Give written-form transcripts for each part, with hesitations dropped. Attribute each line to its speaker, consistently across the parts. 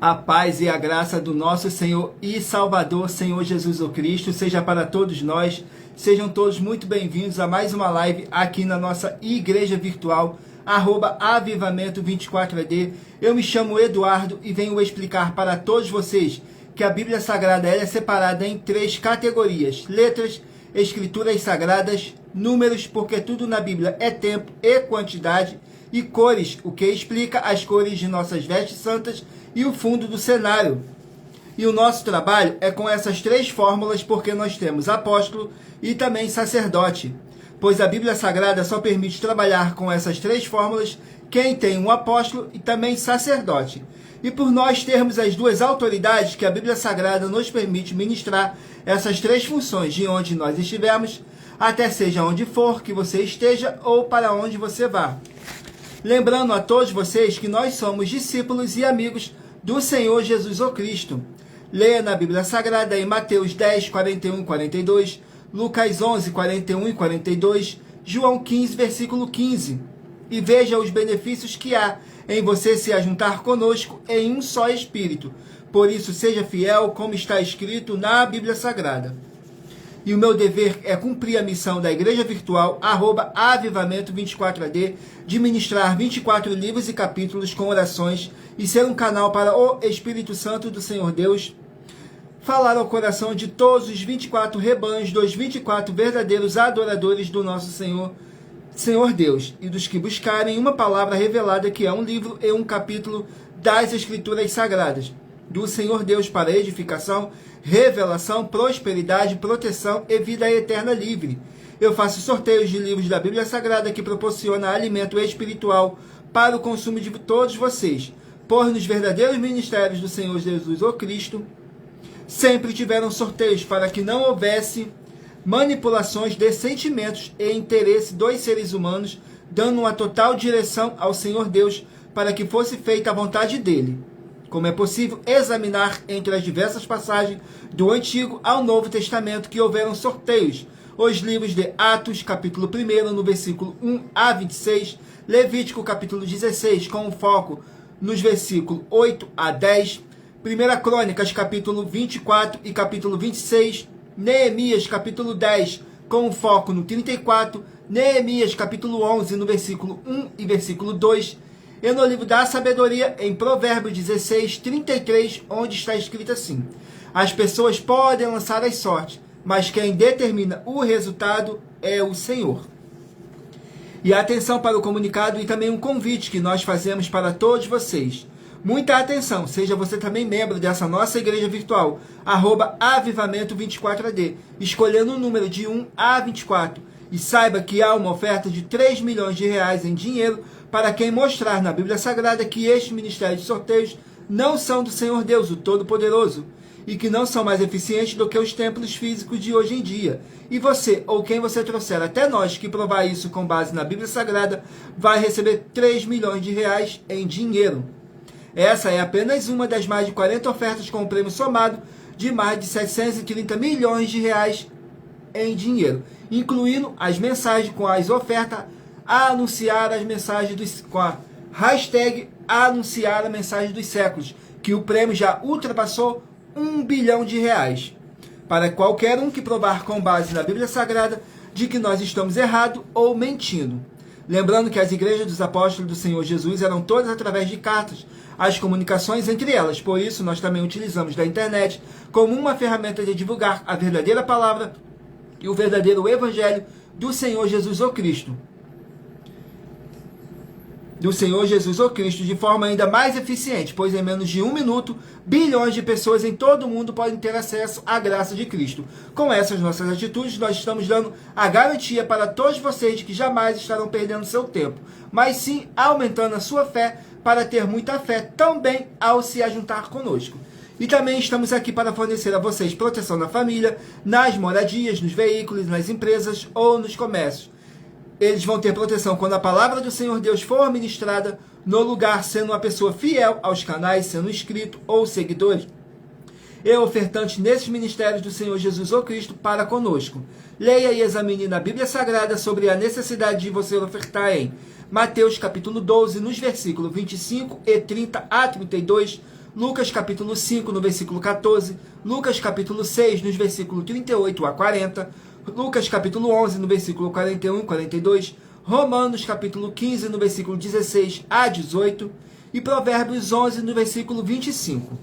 Speaker 1: A paz e a graça do nosso Senhor e Salvador, Senhor Jesus o Cristo, seja para todos nós. Sejam todos muito bem-vindos a mais uma live aqui na nossa igreja virtual, @avivamento24AD. Eu me chamo Eduardo e venho explicar para todos vocês que a Bíblia Sagrada é separada em 3 categorias: letras, escrituras sagradas, números, porque tudo na Bíblia é tempo e quantidade, e cores, o que explica as cores de nossas vestes santas e o fundo do cenário. E o nosso trabalho é com essas 3 fórmulas, porque nós temos apóstolo e também sacerdote, pois a Bíblia Sagrada só permite trabalhar com essas 3 fórmulas quem tem um apóstolo e também sacerdote. E por nós termos as 2 autoridades que a Bíblia Sagrada nos permite ministrar essas 3 funções de onde nós estivermos, até seja onde for que você esteja ou para onde você vá. Lembrando a todos vocês que nós somos discípulos e amigos do Senhor Jesus o Cristo. Leia na Bíblia Sagrada em Mateus 10, 41 e 42, Lucas 11, 41 e 42, João 15, versículo 15. E veja os benefícios que há em você se ajuntar conosco em um só Espírito. Por isso, seja fiel, como está escrito na Bíblia Sagrada. E o meu dever é cumprir a missão da Igreja Virtual, @avivamento24AD, de ministrar 24 livros e capítulos com orações e ser um canal para o Espírito Santo do Senhor Deus falar ao coração de todos os 24 rebanhos, dos 24 verdadeiros adoradores do nosso Senhor Deus, e dos que buscarem uma palavra revelada, que é um livro e um capítulo das Escrituras Sagradas, do Senhor Deus, para edificação, revelação, prosperidade, proteção e vida eterna livre. Eu faço sorteios de livros da Bíblia Sagrada que proporciona alimento espiritual para o consumo de todos vocês, pois nos verdadeiros ministérios do Senhor Jesus o Cristo sempre tiveram sorteios para que não houvesse manipulações de sentimentos e interesse dos seres humanos, dando uma total direção ao Senhor Deus para que fosse feita a vontade dele. Como é possível examinar entre as diversas passagens do Antigo ao Novo Testamento que houveram sorteios: os livros de Atos, capítulo 1, no versículo 1 a 26, Levítico, capítulo 16, com foco nos versículos 8 a 10, 1 Crônicas, capítulo 24 e capítulo 26, Neemias, capítulo 10, com foco no 34, Neemias, capítulo 11, no versículo 1 e versículo 2, e no livro da sabedoria, em Provérbios 16, 33, onde está escrito assim: as pessoas podem lançar as sortes, mas quem determina o resultado é o Senhor. E atenção para o comunicado e também um convite que nós fazemos para todos vocês. Muita atenção, seja você também membro dessa nossa igreja virtual, @avivamento24AD, escolhendo o número de 1 a 24. E saiba que há uma oferta de 3 milhões de reais em dinheiro para quem mostrar na Bíblia Sagrada que estes ministérios de sorteios não são do Senhor Deus, o Todo-Poderoso, e que não são mais eficientes do que os templos físicos de hoje em dia. E você, ou quem você trouxer até nós que provar isso com base na Bíblia Sagrada, vai receber 3 milhões de reais em dinheiro. Essa é apenas uma das mais de 40 ofertas com um prêmio somado de mais de 730 milhões de reais em dinheiro, incluindo as mensagens com as ofertas a anunciar as mensagens com a hashtag anunciar a mensagem dos séculos, que o prêmio já ultrapassou 1 bilhão de reais. Para qualquer um que provar com base na Bíblia Sagrada de que nós estamos errados ou mentindo. Lembrando que as igrejas dos apóstolos do Senhor Jesus eram todas através de cartas, as comunicações entre elas. Por isso, nós também utilizamos da internet como uma ferramenta de divulgar a verdadeira palavra e o verdadeiro evangelho do Senhor Jesus o Cristo. De forma ainda mais eficiente, pois em menos de 1 minuto, bilhões de pessoas em todo o mundo podem ter acesso à graça de Cristo. Com essas nossas atitudes, nós estamos dando a garantia para todos vocês que jamais estarão perdendo seu tempo, mas sim aumentando a sua fé para ter muita fé também ao se ajuntar conosco. E também estamos aqui para fornecer a vocês proteção na família, nas moradias, nos veículos, nas empresas ou nos comércios. Eles vão ter proteção quando a palavra do Senhor Deus for ministrada no lugar, sendo uma pessoa fiel aos canais, sendo inscrito ou seguidores e ofertantes nesses ministérios do Senhor Jesus o Cristo para conosco. Leia e examine na Bíblia Sagrada sobre a necessidade de você ofertar em Mateus capítulo 12, nos versículos 25 e 30 a 32, Lucas capítulo 5, no versículo 14, Lucas capítulo 6, nos versículos 38 a 40, Lucas capítulo 11, no versículo 41 e 42, Romanos capítulo 15, no versículo 16 a 18, e Provérbios 11, no versículo 25.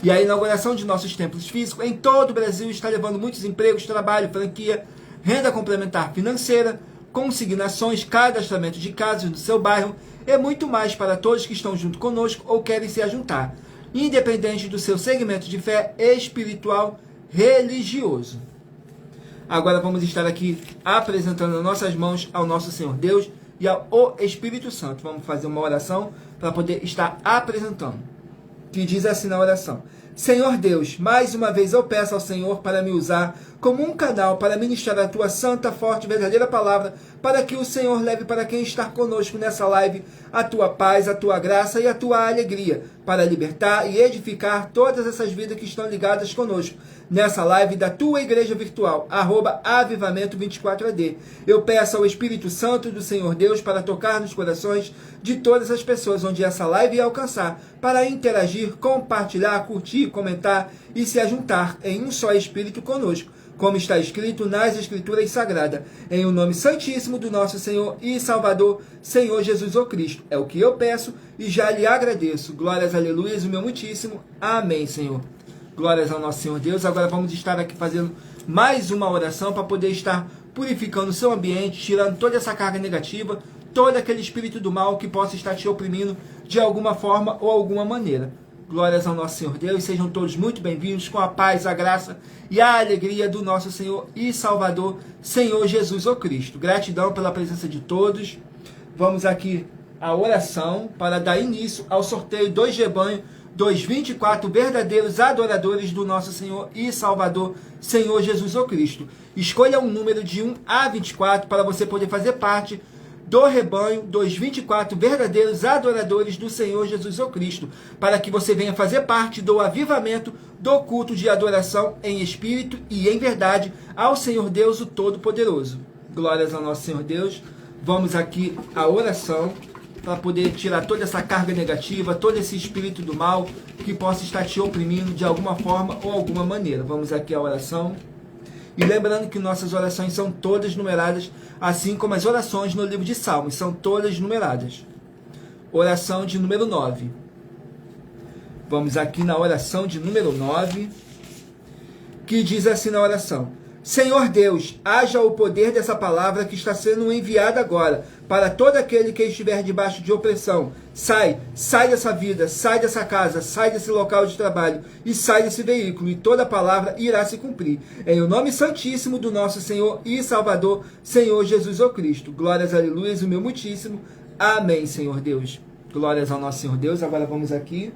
Speaker 1: E a inauguração de nossos templos físicos em todo o Brasil está levando muitos empregos, trabalho, franquia, renda complementar financeira, consignações, cadastramento de casas no seu bairro e muito mais para todos que estão junto conosco ou querem se ajuntar, independente do seu segmento de fé espiritual religioso. Agora vamos estar aqui apresentando nossas mãos ao nosso Senhor Deus e ao Espírito Santo. Vamos fazer uma oração para poder estar apresentando. Que diz assim na oração: Senhor Deus, mais uma vez eu peço ao Senhor para me usar como um canal para ministrar a tua santa, forte e verdadeira palavra, para que o Senhor leve para quem está conosco nessa live a tua paz, a tua graça e a tua alegria, para libertar e edificar todas essas vidas que estão ligadas conosco nessa live da tua igreja virtual, @avivamento24ad. Eu peço ao Espírito Santo do Senhor Deus para tocar nos corações de todas as pessoas onde essa live ia alcançar, para interagir, compartilhar, curtir, comentar e se ajuntar em um só Espírito conosco, como está escrito nas Escrituras Sagradas, em o nome santíssimo do nosso Senhor e Salvador, Senhor Jesus o Cristo. É o que eu peço e já lhe agradeço. Glórias, aleluias, o meu muitíssimo. Amém, Senhor. Glórias ao nosso Senhor Deus. Agora vamos estar aqui fazendo mais uma oração para poder estar purificando o seu ambiente, tirando toda essa carga negativa, todo aquele espírito do mal que possa estar te oprimindo de alguma forma ou alguma maneira. Glórias ao nosso Senhor Deus, sejam todos muito bem-vindos com a paz, a graça e a alegria do nosso Senhor e Salvador, Senhor Jesus o Cristo. Gratidão pela presença de todos. Vamos aqui à oração para dar início ao sorteio dos rebanhos dos 24 verdadeiros adoradores do nosso Senhor e Salvador, Senhor Jesus o Cristo. Escolha um número de 1 a 24 para você poder fazer parte do rebanho dos 24 verdadeiros adoradores do Senhor Jesus o Cristo, para que você venha fazer parte do avivamento do culto de adoração em espírito e em verdade ao Senhor Deus o Todo-Poderoso. Glórias ao nosso Senhor Deus. Vamos aqui à oração para poder tirar toda essa carga negativa, todo esse espírito do mal que possa estar te oprimindo de alguma forma ou alguma maneira. Vamos aqui à oração. E lembrando que nossas orações são todas numeradas, assim como as orações no livro de Salmos, são todas numeradas. Oração de número 9. Vamos aqui na oração de número 9, que diz assim na oração: Senhor Deus, haja o poder dessa palavra que está sendo enviada agora para todo aquele que estiver debaixo de opressão. Sai dessa vida, sai dessa casa, sai desse local de trabalho e sai desse veículo, e toda a palavra irá se cumprir. Em o nome santíssimo do nosso Senhor e Salvador, Senhor Jesus o Cristo. Glórias, aleluias, o meu muitíssimo. Amém, Senhor Deus. Glórias ao nosso Senhor Deus. Agora vamos aqui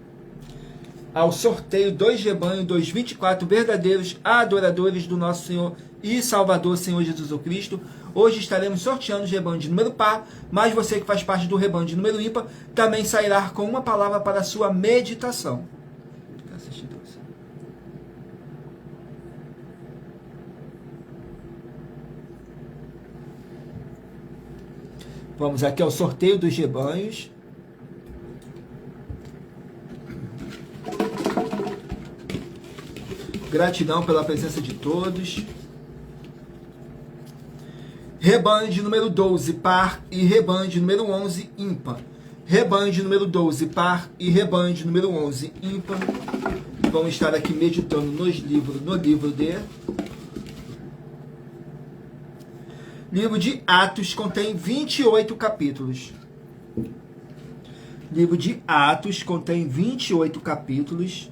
Speaker 1: ao sorteio dos rebanhos dos 24 verdadeiros adoradores do nosso Senhor e Salvador, Senhor Jesus o Cristo. Hoje estaremos sorteando os rebanhos de número par, mas você que faz parte do rebanho de número ímpar também sairá com uma palavra para a sua meditação. Vamos aqui ao sorteio dos rebanhos. Gratidão pela presença de todos. Rebanho de número 12, par, e rebanho de número 11, ímpar. Rebanho de número 12, par, e rebanho de número 11, ímpar. Vamos estar aqui meditando no livro de Atos, contém 28 capítulos. Livro de Atos contém 28 capítulos.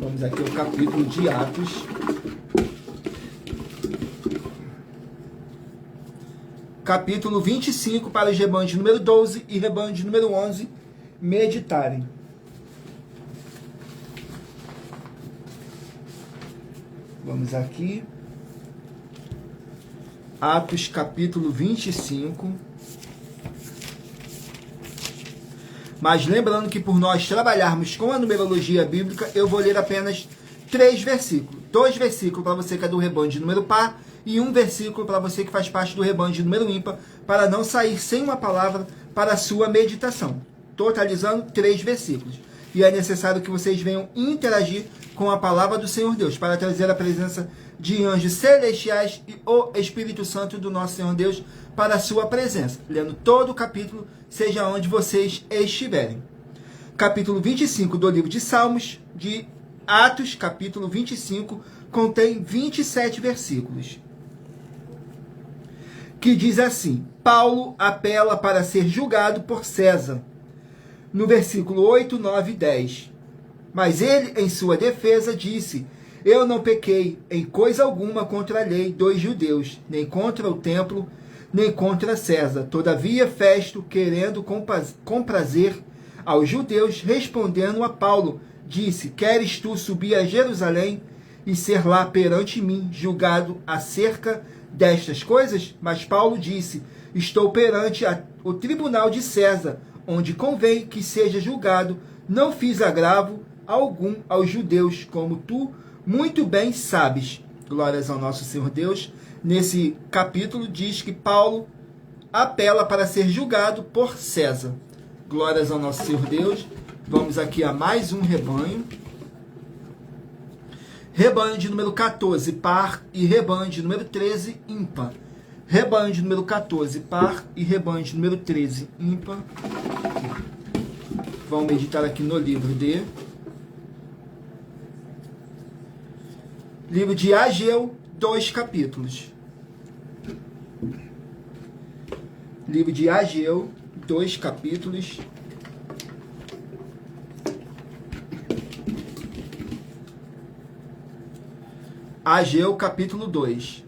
Speaker 1: Vamos aqui ao capítulo de Atos. Capítulo 25 para os rebanhos de número 12 e rebanho de número 11 meditarem. Vamos aqui. Atos capítulo 25. Mas lembrando que por nós trabalharmos com a numerologia bíblica, eu vou ler apenas 3 versículos. 2 versículos para você que é do rebanho de número par e 1 versículo para você que faz parte do rebanho de número ímpar, para não sair sem uma palavra para a sua meditação. totalizando 3 versículos. E é necessário que vocês venham interagir com a palavra do Senhor Deus, para trazer a presença de anjos celestiais e o Espírito Santo do nosso Senhor Deus para a sua presença. Lendo todo o capítulo, seja onde vocês estiverem. Capítulo 25 do livro de Salmos, de Atos, capítulo 25, contém 27 versículos. Que diz assim: Paulo apela para ser julgado por César. No versículo 8, 9 e 10. Mas ele, em sua defesa, disse: Eu não pequei em coisa alguma contra a lei dos judeus, nem contra o templo, nem contra César. Todavia, Festo, querendo comprazer aos judeus, respondendo a Paulo, disse: Queres tu subir a Jerusalém e ser lá perante mim julgado acerca destas coisas? Mas Paulo disse: Estou perante o tribunal de César, onde convém que seja julgado. Não fiz agravo algum aos judeus, como tu muito bem sabes. Glórias ao nosso Senhor Deus. Nesse capítulo diz que Paulo apela para ser julgado por César. Glórias ao nosso Senhor Deus. Vamos aqui a mais um rebanho. Rebanho de número 14, par, e rebanho de número 13, ímpar. Rebanho de número 14, par, e rebanho de número 13, ímpar. Vamos meditar aqui no livro de Ageu, 2 capítulos. Livro de Ageu, 2 capítulos. Ageu, capítulo 2.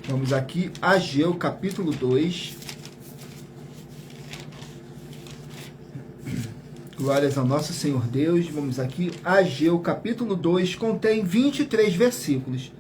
Speaker 1: Vamos aqui, Ageu, capítulo 2. Glórias ao nosso Senhor Deus. Vamos aqui, Ageu, capítulo 2, contém 23 versículos,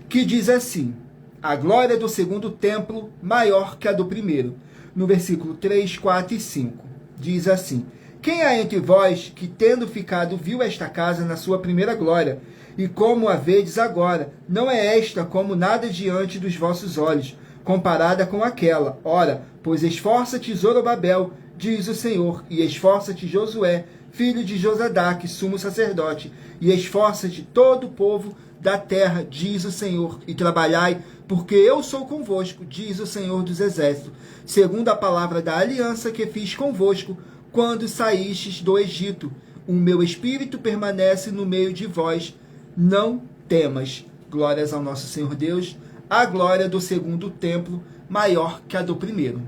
Speaker 1: que diz assim: A glória do segundo templo maior que a do primeiro. No versículo 3, 4 e 5. Diz assim: Quem há entre vós que, tendo ficado, viu esta casa na sua primeira glória? E como a vedes agora, não é esta como nada diante dos vossos olhos, comparada com aquela. Ora, pois esforça-te, Zorobabel, diz o Senhor, e esforça-te, Josué, filho de Josadaque, sumo sacerdote, e esforça-te todo o povo da terra, diz o Senhor, e trabalhai, porque eu sou convosco, diz o Senhor dos exércitos, segundo a palavra da aliança que fiz convosco, quando saístes do Egito. O meu espírito permanece no meio de vós, não temas. Glórias ao nosso Senhor Deus. A glória do segundo templo maior que a do primeiro.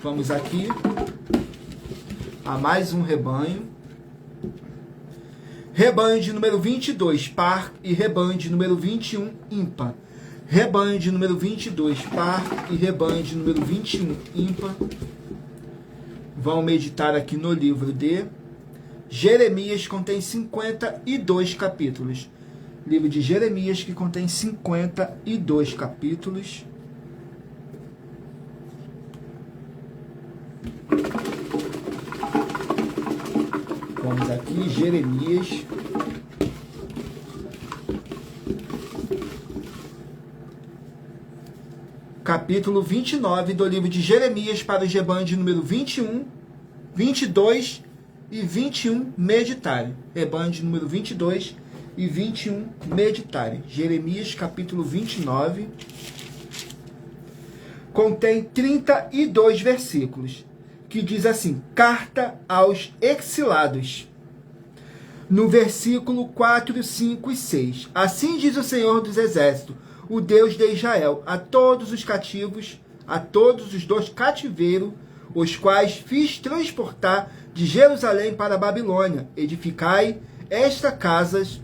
Speaker 1: Vamos aqui a mais um rebanho. Rebanho de número 22, par, e rebanho de número 21, ímpar. Rebanho de número 22, par, e rebanho de número 21, ímpar. Vão meditar aqui no livro de Jeremias, contém 52 capítulos. Livro de Jeremias, que contém 52 capítulos. Vamos aqui, Jeremias. Capítulo 29 do livro de Jeremias, para o rebanho de número 21, 22 e 21 meditarem. Rebanho de número 22 e 21 meditarem. Jeremias, capítulo 29, contém 32 versículos, que diz assim: Carta aos exilados. No versículo 4, 5 e 6. Assim diz o Senhor dos Exércitos, o Deus de Israel, a todos os cativos, a todos os dos cativeiros, os quais fiz transportar de Jerusalém para a Babilônia. Edificai casas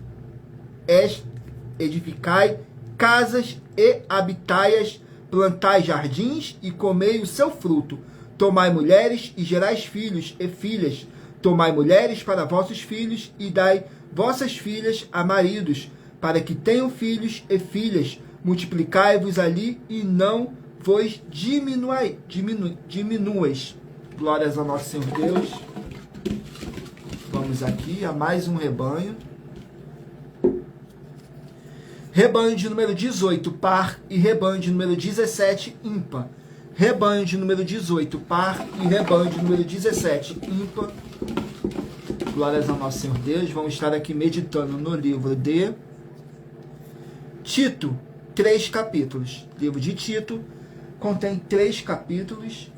Speaker 1: e habitai-as, plantai jardins e comei o seu fruto. Tomai mulheres e gerais filhos e filhas. Tomai mulheres para vossos filhos e dai vossas filhas a maridos, para que tenham filhos e filhas. Multiplicai-vos ali e não vos diminuais. Glórias ao nosso Senhor Deus. Vamos aqui a mais um rebanho. Rebanho de número 18, par, e rebanho de número 17, ímpar. rebanho de número 18, par, e rebanho de número 17, ímpar. Glórias ao nosso Senhor Deus. Vamos estar aqui meditando no livro de Tito, 3 capítulos. O livro de Tito contém 3 capítulos.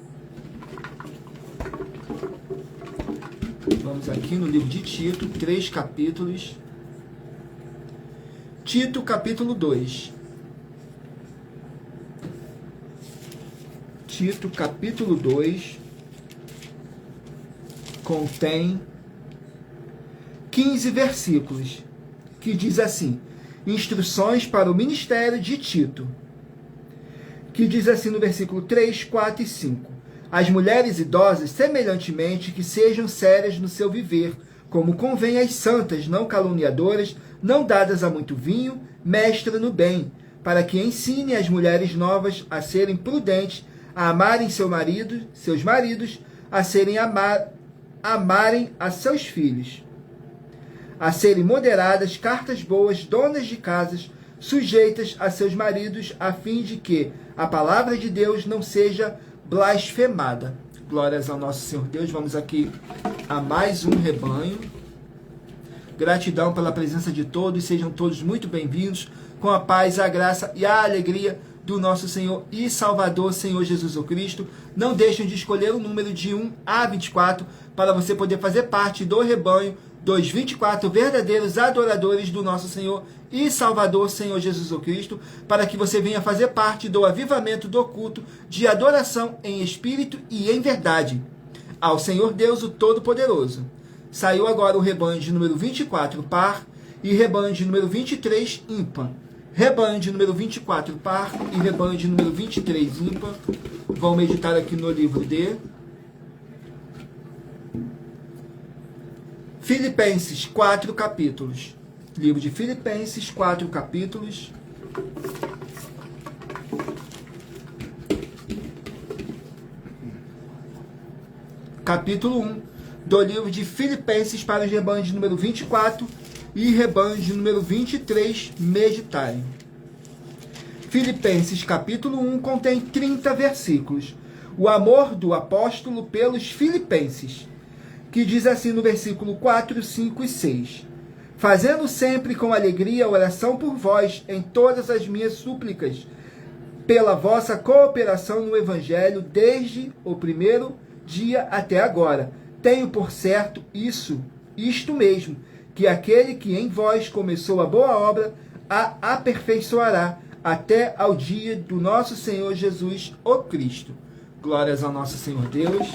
Speaker 1: Vamos aqui no livro de Tito, 3 capítulos. Tito, capítulo 2. Tito, capítulo 2, contém 15 versículos, que diz assim: instruções para o ministério de Tito, que diz assim no versículo 3, 4 e 5. As mulheres idosas, semelhantemente, que sejam sérias no seu viver, como convém às santas, não caluniadoras, não dadas a muito vinho, mestras no bem, para que ensine as mulheres novas a serem prudentes, a amarem seus maridos, a serem amarem a seus filhos, a serem moderadas, cartas boas, donas de casas, sujeitas a seus maridos, a fim de que a palavra de Deus não seja blasfemada. Glórias ao nosso Senhor Deus. Vamos aqui a mais um rebanho. Gratidão pela presença de todos. Sejam todos muito bem-vindos, com a paz, a graça e a alegria do nosso Senhor e Salvador, Senhor Jesus Cristo. Não deixem de escolher o número de 1 a 24 para você poder fazer parte do rebanho dos 24 verdadeiros adoradores do nosso Senhor e Salvador, Senhor Jesus Cristo, para que você venha fazer parte do avivamento do culto de adoração em espírito e em verdade ao Senhor Deus, o Todo-Poderoso. Saiu agora o rebanho de número 24, par, e rebanho de número 23, ímpar. Rebanho de número 24, par, e rebanho de número 23, ímpar. Vamos meditar aqui no livro de Filipenses, 4 capítulos. Livro de Filipenses, 4 capítulos. Capítulo 1 do livro de Filipenses para os rebanhos de número 24 e rebanho de número 23, meditarem. Filipenses capítulo 1 contém 30 versículos. O amor do apóstolo pelos filipenses, que diz assim no versículo 4, 5 e 6. Fazendo sempre com alegria oração por vós em todas as minhas súplicas, pela vossa cooperação no Evangelho desde o primeiro dia até agora. Tenho por certo isto mesmo, que aquele que em vós começou a boa obra, a aperfeiçoará até ao dia do nosso Senhor Jesus, o Cristo. Glórias ao nosso Senhor Deus.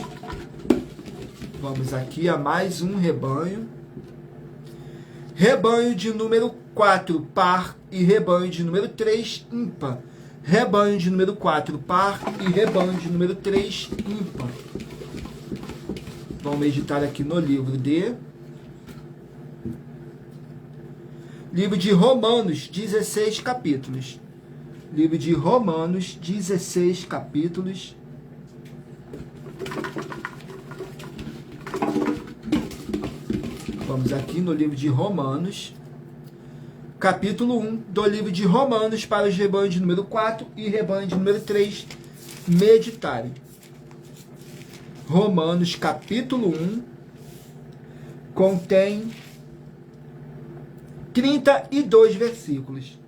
Speaker 1: Vamos aqui a mais um rebanho. Rebanho de número 4, par, e rebanho de número 3, ímpar. Rebanho de número 4, par, e rebanho de número 3, ímpar. Vamos meditar aqui no livro de Romanos, 16 capítulos. Livro de Romanos, 16 capítulos. Vamos aqui no livro de Romanos, capítulo 1 do livro de Romanos para os rebanhos de número 4 e rebanho de número 3, meditarem. Romanos, capítulo 1, contém 32 versículos,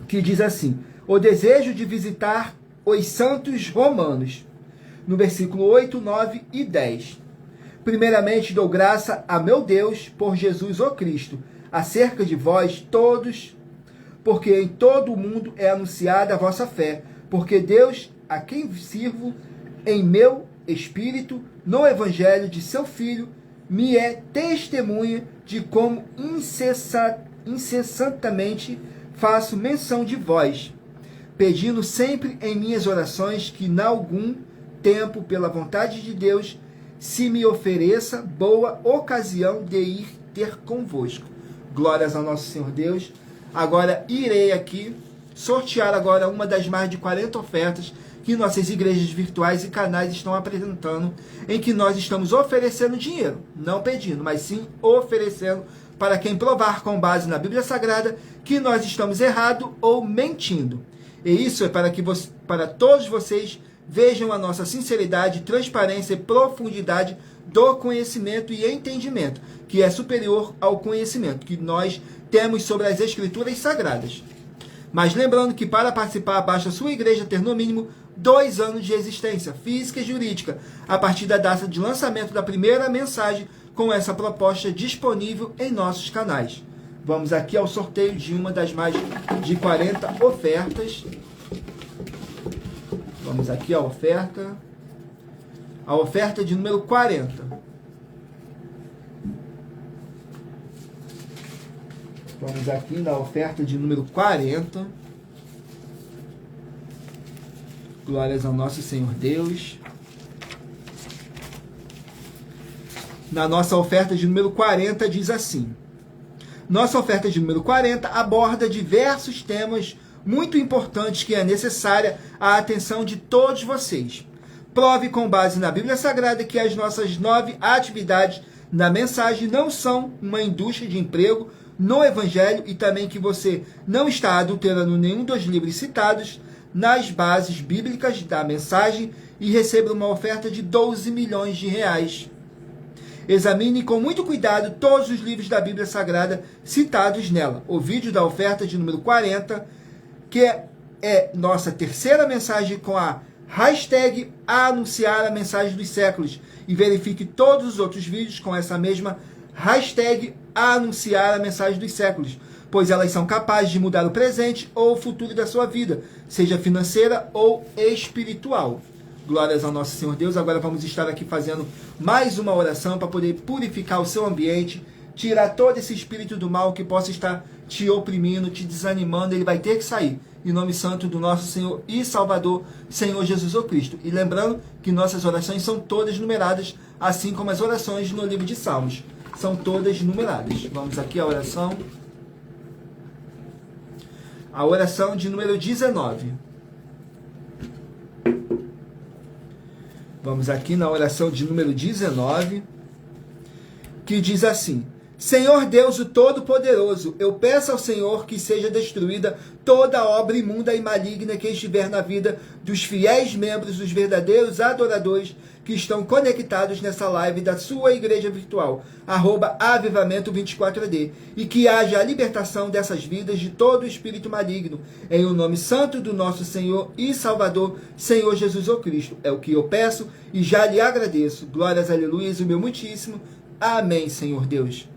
Speaker 1: que diz assim: o desejo de visitar os santos romanos, no versículo 8, 9 e 10. Primeiramente dou graça a meu Deus por Jesus o Cristo, acerca de vós todos, porque em todo o mundo é anunciada a vossa fé, porque Deus, a quem sirvo em meu espírito, no evangelho de seu Filho, me é testemunha de como incessantemente faço menção de vós, pedindo sempre em minhas orações que, em algum tempo, pela vontade de Deus, se me ofereça boa ocasião de ir ter convosco. Glórias ao nosso Senhor Deus. Agora irei aqui sortear agora uma das mais de 40 ofertas que nossas igrejas virtuais e canais estão apresentando, em que nós estamos oferecendo dinheiro, não pedindo, mas sim oferecendo para quem provar com base na Bíblia Sagrada que nós estamos errado ou mentindo. E isso é para todos vocês vejam a nossa sinceridade, transparência e profundidade do conhecimento e entendimento, que é superior ao conhecimento que nós temos sobre as Escrituras Sagradas. Mas lembrando que para participar basta a sua igreja ter no mínimo 2 anos de existência física e jurídica, a partir da data de lançamento da primeira mensagem com essa proposta disponível em nossos canais. Vamos aqui ao sorteio de uma das mais de 40 ofertas. Vamos aqui à oferta. A oferta de número 40. Vamos aqui na oferta de número 40. Glórias ao nosso Senhor Deus. Na nossa oferta de número 40 diz assim: nossa oferta de número 40 aborda diversos temas muito importantes que é necessária a atenção de todos vocês. Prove com base na Bíblia Sagrada que as nossas 9 atividades na mensagem não são uma indústria de emprego no Evangelho e também que você não está adulterando nenhum dos livros citados nas bases bíblicas da mensagem e receba uma oferta de 12 milhões de reais. Examine com muito cuidado todos os livros da Bíblia Sagrada citados nela. O vídeo da oferta de número 40, que é nossa terceira mensagem com a hashtag anunciar a mensagem dos séculos. E verifique todos os outros vídeos com essa mesma hashtag anunciar a mensagem dos séculos, pois elas são capazes de mudar o presente ou o futuro da sua vida, seja financeira ou espiritual. Glórias ao nosso Senhor Deus. Agora vamos estar aqui fazendo mais uma oração para poder purificar o seu ambiente, tirar todo esse espírito do mal que possa estar te oprimindo, te desanimando. Ele vai ter que sair. Em nome santo do nosso Senhor e Salvador, Senhor Jesus o Cristo. E lembrando que nossas orações são todas numeradas, assim como as orações no livro de Salmos. São todas numeradas. Vamos aqui à oração. A oração de número 19. Vamos aqui na oração de número 19, que diz assim: Senhor Deus o Todo-Poderoso, eu peço ao Senhor que seja destruída toda obra imunda e maligna que estiver na vida dos fiéis membros, dos verdadeiros adoradores que estão conectados nessa live da sua igreja virtual, @avivamento24AD, e que haja a libertação dessas vidas de todo espírito maligno, em o nome santo do nosso Senhor e Salvador, Senhor Jesus o Cristo. É o que eu peço e já lhe agradeço. Glórias, aleluias, o meu muitíssimo. Amém, Senhor Deus.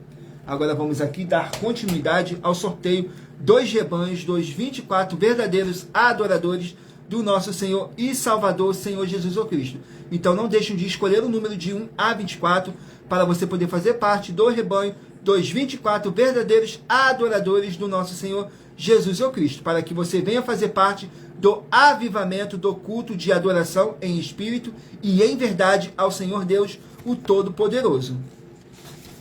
Speaker 1: Agora vamos aqui dar continuidade ao sorteio dos rebanhos dos 24 verdadeiros adoradores do nosso Senhor e Salvador, Senhor Jesus o Cristo. Então não deixem de escolher o número de 1 a 24 para você poder fazer parte do rebanho dos 24 verdadeiros adoradores do nosso Senhor Jesus o Cristo, para que você venha fazer parte do avivamento do culto de adoração em espírito e em verdade ao Senhor Deus, o Todo-Poderoso.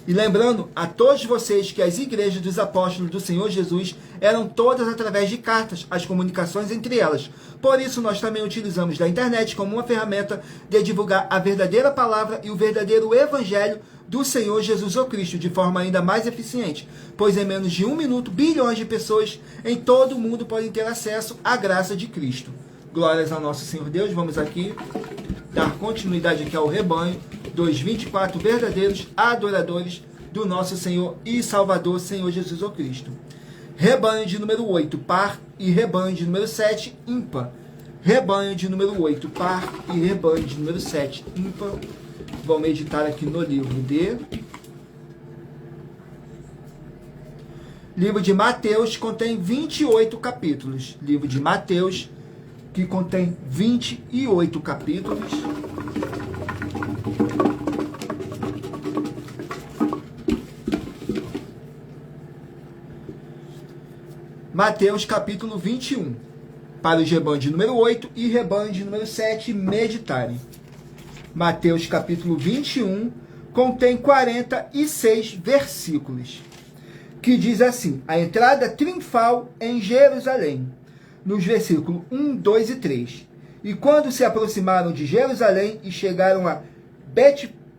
Speaker 1: E lembrando a todos vocês que as igrejas dos apóstolos do Senhor Jesus eram todas através de cartas, as comunicações entre elas. Por isso nós também utilizamos da internet como uma ferramenta de divulgar a verdadeira palavra e o verdadeiro evangelho do Senhor Jesus o Cristo de forma ainda mais eficiente, pois em menos de 1 minuto, bilhões de pessoas em todo o mundo podem ter acesso à graça de Cristo. Glórias ao nosso Senhor Deus. Vamos aqui dar continuidade aqui ao rebanho dos 24 verdadeiros adoradores do nosso Senhor e Salvador, Senhor Jesus o Cristo. Rebanho de número 8, par, e rebanho de número 7, ímpar. Rebanho de número 8, par, e rebanho de número 7, ímpar. Vamos meditar aqui no livro de Mateus, contém 28 capítulos. Livro de Mateus, que contém 28 capítulos. Mateus capítulo 21, para os rebanhos de número 8 e rebanho de número 7 meditarem. Mateus capítulo 21 contém 46 versículos, que diz assim: a entrada triunfal em Jerusalém, nos versículos 1, 2 e 3. E quando se aproximaram de Jerusalém e chegaram a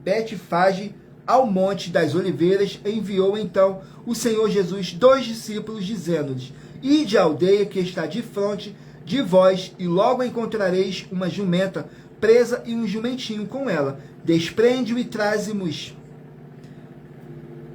Speaker 1: Betfage, ao Monte das Oliveiras, enviou então o Senhor Jesus 2 discípulos, dizendo-lhes: ide à aldeia que está de fronte de vós, e logo encontrareis uma jumenta presa e um jumentinho com ela. Desprende-o e traze-mos.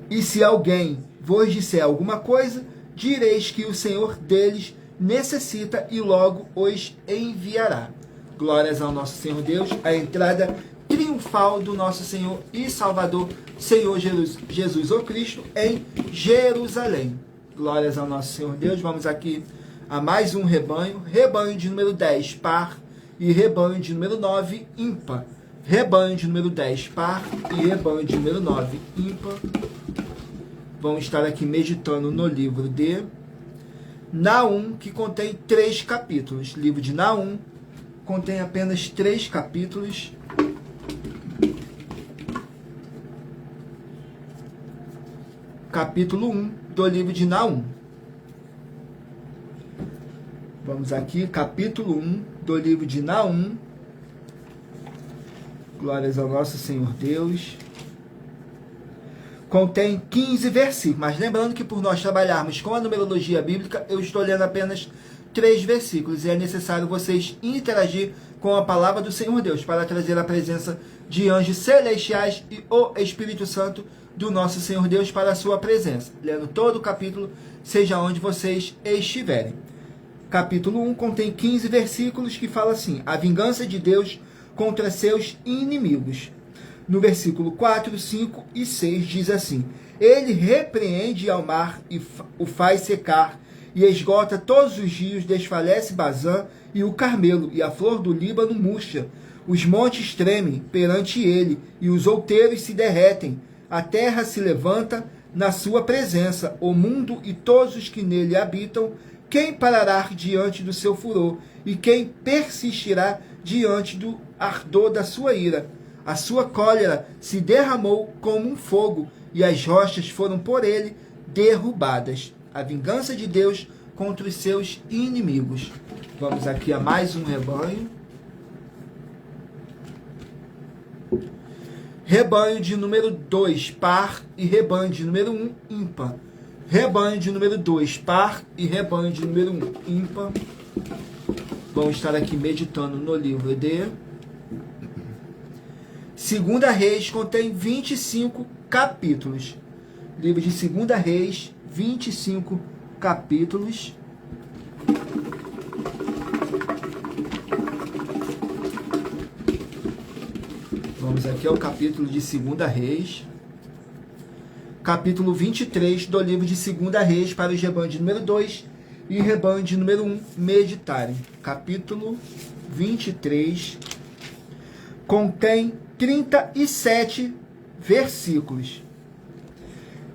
Speaker 1: E se alguém vos disser alguma coisa, direis que o Senhor deles necessita e logo os enviará. Glórias ao nosso Senhor Deus, a entrada triunfal do nosso Senhor e Salvador, Senhor Jesus o Cristo, em Jerusalém. Glórias ao nosso Senhor Deus. Vamos aqui a mais um rebanho. Rebanho de número 10, par, e rebanho de número 9, ímpar. Rebanho de número 10, par, e rebanho de número 9, ímpar. Vamos estar aqui meditando no livro de Naum, que contém 3 capítulos. O livro de Naum contém apenas 3 capítulos. Capítulo 1 do livro de Naum. Vamos aqui, capítulo 1 do livro de Naum. Glórias ao nosso Senhor Deus. Contém 15 versículos, mas lembrando que por nós trabalharmos com a numerologia bíblica, eu estou lendo apenas 3 versículos, e é necessário vocês interagir com a palavra do Senhor Deus, para trazer a presença de anjos celestiais e o Espírito Santo do nosso Senhor Deus para a sua presença, lendo todo o capítulo, seja onde vocês estiverem. Capítulo 1 contém 15 versículos que fala assim: a vingança de Deus contra seus inimigos. No versículo 4, 5 e 6 diz assim: ele repreende ao mar e o faz secar, e esgota todos os rios, desfalece Bazã e o Carmelo, e a flor do Líbano murcha. Os montes tremem perante ele, e os outeiros se derretem. A terra se levanta na sua presença, o mundo e todos os que nele habitam. Quem parará diante do seu furor? E quem persistirá diante do ardor da sua ira? A sua cólera se derramou como um fogo, e as rochas foram por ele derrubadas. A vingança de Deus contra os seus inimigos. Vamos aqui a mais um rebanho. Rebanho de número 2, par, e rebanho de número 1, ímpar. Rebanho de número 2, par, e rebanho de número 1, ímpar. Vamos estar aqui meditando no livro de Segunda Reis, contém 25 capítulos. Livro de Segunda Reis, 25 capítulos. Vamos aqui ao capítulo de Segunda Reis. Capítulo 23 do livro de Segunda Reis, para o rebanho de número 2 e rebanho de número 1 meditarem. Capítulo 23 contém 37 versículos,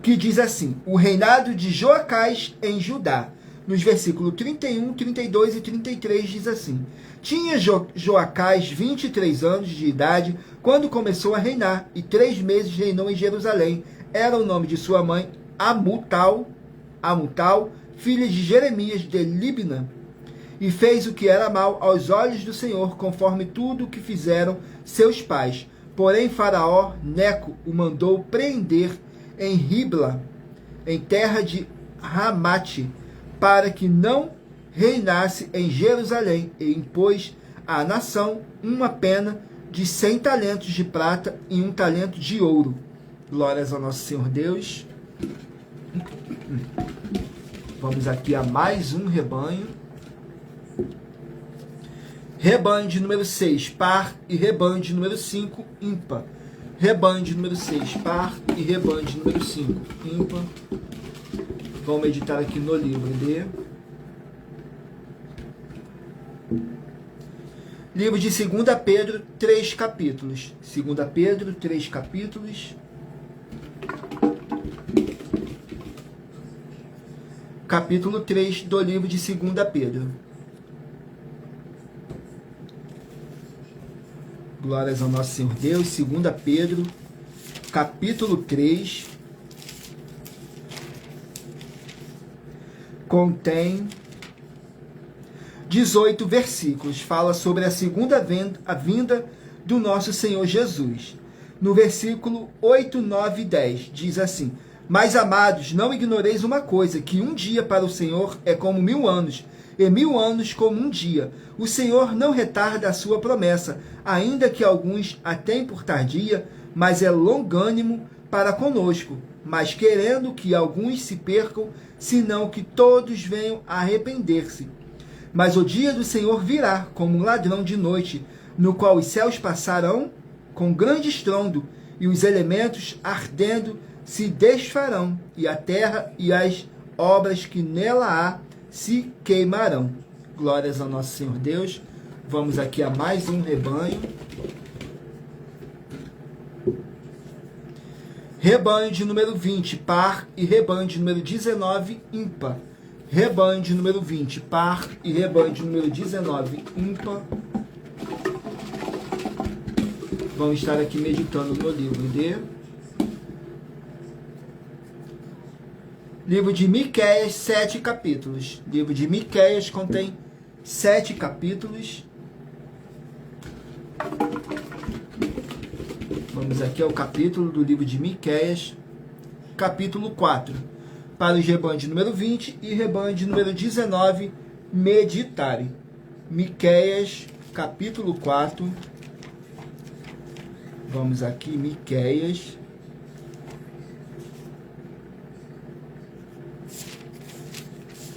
Speaker 1: que diz assim: o reinado de Joacás em Judá. Nos versículos 31, 32 e 33 diz assim: tinha Joacás 23 anos de idade quando começou a reinar, e 3 meses reinou em Jerusalém. Era o nome de sua mãe Amutal, filha de Jeremias de Libna. E fez o que era mal aos olhos do Senhor, conforme tudo o que fizeram seus pais. Porém Faraó Neco o mandou prender em Ribla, em terra de Ramate, para que não reinasse em Jerusalém, e impôs à nação uma pena de 100 talentos de prata e 1 talento de ouro. Glórias ao nosso Senhor Deus. Vamos aqui a mais um rebanho. Rebanho de número 6, par, e rebanho de número 5, ímpar. Rebanho de número 6, par, e rebanho de número 5, ímpar. Vamos meditar aqui no livro de livro de 2 Pedro, 3 capítulos. 2 Pedro, 3 capítulos. Capítulo 3 do livro de 2 Pedro. Glórias ao nosso Senhor Deus. 2 Pedro, capítulo 3. Contém 18 versículos. Fala sobre a segunda vinda do nosso Senhor Jesus. No versículo 8, 9 e 10 diz assim: mas, amados, não ignoreis uma coisa, que um dia para o Senhor é como 1000 anos, e 1000 anos como um dia. O Senhor não retarda a sua promessa, ainda que alguns a tenham por tardia, mas é longânimo para conosco, mas querendo que alguns se percam, senão que todos venham a arrepender-se. Mas o dia do Senhor virá como um ladrão de noite, no qual os céus passarão com grande estrondo, e os elementos ardendo se desfarão, e a terra e as obras que nela há se queimarão. Glórias ao nosso Senhor Deus. Vamos aqui a mais um rebanho. Rebanho de número 20, par, e rebanho de número 19, ímpar. Rebanho de número 20, par, e rebanho de número 19, ímpar. Vamos estar aqui meditando no livro de Miqueias, 7 capítulos. Livro de Miqueias contém 7 capítulos. Vamos aqui ao capítulo do livro de Miqueias, capítulo 4. Para os rebanhos de número 20 e rebanho de número 19, meditarem. Miqueias, capítulo 4. Vamos aqui, Miqueias.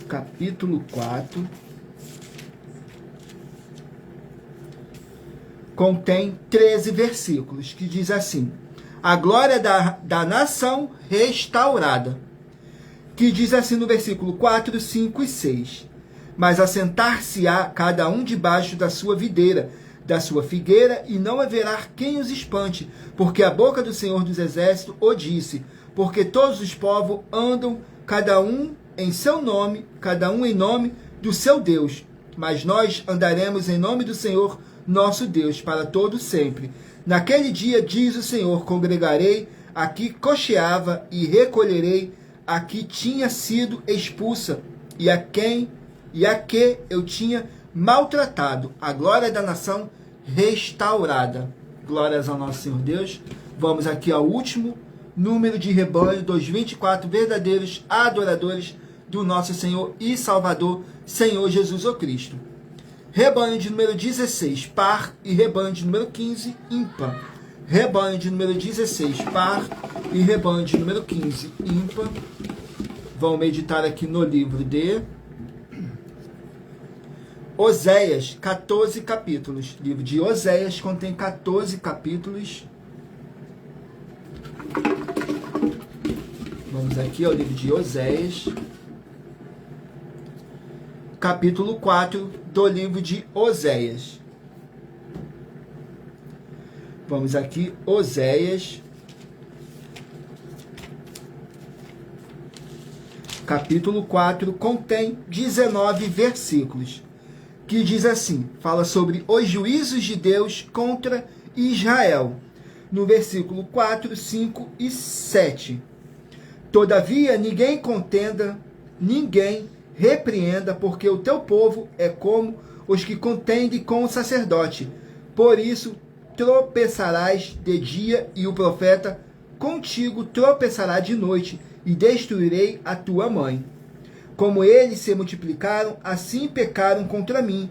Speaker 1: Capítulo 4. Contém 13 versículos, que diz assim: a glória da nação restaurada. Que diz assim no versículo 4, 5 e 6. Mas assentar-se-á cada um debaixo da sua videira, da sua figueira, e não haverá quem os espante, porque a boca do Senhor dos Exércitos o disse, porque todos os povos andam, cada um em seu nome, cada um em nome do seu Deus. Mas nós andaremos em nome do Senhor nosso Deus, para todo sempre. Naquele dia, diz o Senhor, congregarei a que cocheava e recolherei a que tinha sido expulsa, e a que eu tinha maltratado, a glória da nação restaurada. Glórias ao nosso Senhor Deus. Vamos aqui ao último número de rebanho dos 24 verdadeiros adoradores do nosso Senhor e Salvador, Senhor Jesus o Cristo. Rebanho de número 16, par, e rebanho de número 15, ímpar. Rebanho de número 16, par, e rebanho de número 15, ímpar. Vamos meditar aqui no livro de Oséias, 14 capítulos. Livro de Oséias contém 14 capítulos. Vamos aqui ao livro de Oséias, capítulo 4 do livro de Oséias. Vamos aqui, Oséias, capítulo 4, contém 19 versículos, que diz assim, fala sobre os juízos de Deus contra Israel, no versículo 4, 5 e 7. Todavia, ninguém contenda, ninguém repreenda, porque o teu povo é como os que contendem com o sacerdote. Por isso, tropeçarás de dia, e o profeta contigo tropeçará de noite, e destruirei a tua mãe. Como eles se multiplicaram, assim pecaram contra mim.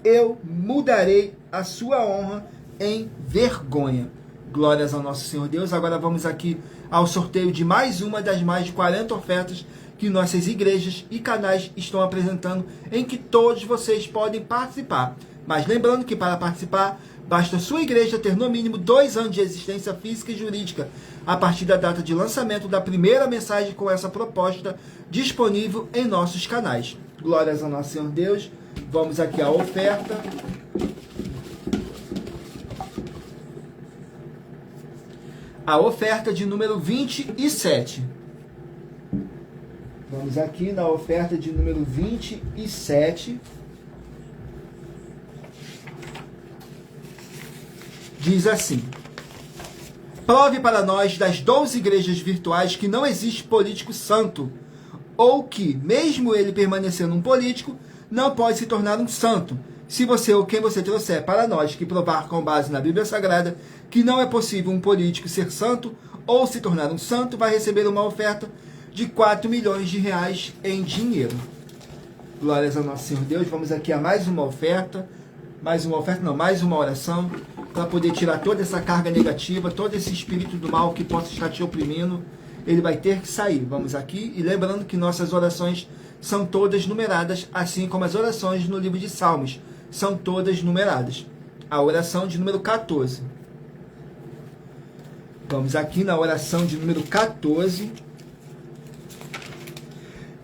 Speaker 1: Eu mudarei a sua honra em vergonha. Glórias ao nosso Senhor Deus. Agora vamos aqui ao sorteio de mais uma das mais de 40 ofertas que nossas igrejas e canais estão apresentando, em que todos vocês podem participar. Mas lembrando que para participar, basta a sua igreja ter no mínimo 2 anos de existência física e jurídica, a partir da data de lançamento da primeira mensagem com essa proposta disponível em nossos canais. Glórias ao nosso Senhor Deus. Vamos aqui à oferta. A oferta de número 27. Vamos aqui na oferta de número 27. Diz assim: prove para nós das 12 igrejas virtuais que não existe político santo, ou que, mesmo ele permanecendo um político, não pode se tornar um santo. Se você ou quem você trouxer para nós que provar com base na Bíblia Sagrada que não é possível um político ser santo ou se tornar um santo, vai receber uma oferta de 4 milhões de reais em dinheiro. Glórias ao nosso Senhor Deus. Vamos aqui a mais uma oração, para poder tirar toda essa carga negativa, todo esse espírito do mal que possa estar te oprimindo. Ele vai ter que sair. Vamos aqui, e lembrando que nossas orações são todas numeradas, assim como as orações no livro de Salmos são todas numeradas. A oração de número 14. Vamos aqui na oração de número 14,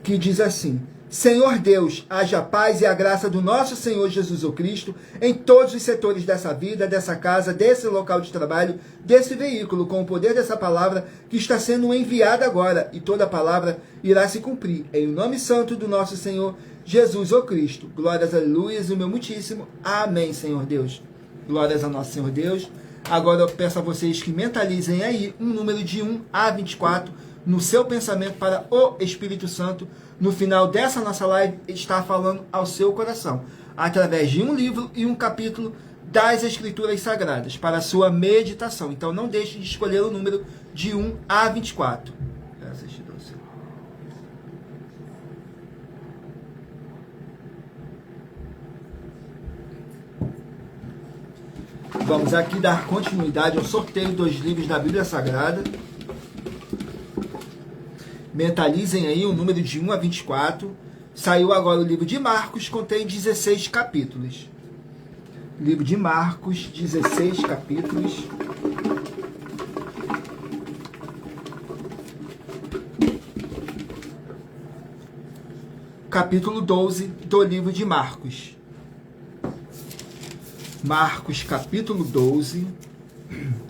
Speaker 1: que diz assim: Senhor Deus, haja a paz e a graça do nosso Senhor Jesus o Cristo em todos os setores dessa vida, dessa casa, desse local de trabalho, desse veículo, com o poder dessa palavra que está sendo enviada agora, e toda a palavra irá se cumprir. Em nome santo do nosso Senhor Jesus o Cristo. Glórias, aleluias, e o meu muitíssimo. Amém, Senhor Deus. Glórias ao nosso Senhor Deus. Agora eu peço a vocês que mentalizem aí um número de 1 a 24 no seu pensamento para o Espírito Santo, no final dessa nossa live, está falando ao seu coração, através de um livro e um capítulo das Escrituras Sagradas, para a sua meditação. Então não deixe de escolher o número de 1 a 24. Graças a Deus. Vamos aqui dar continuidade ao sorteio dos livros da Bíblia Sagrada. Mentalizem aí o número de 1 a 24. Saiu agora o livro de Marcos, contém 16 capítulos. Livro de Marcos, 16 capítulos. Capítulo 12 do livro de Marcos. Marcos, capítulo 12,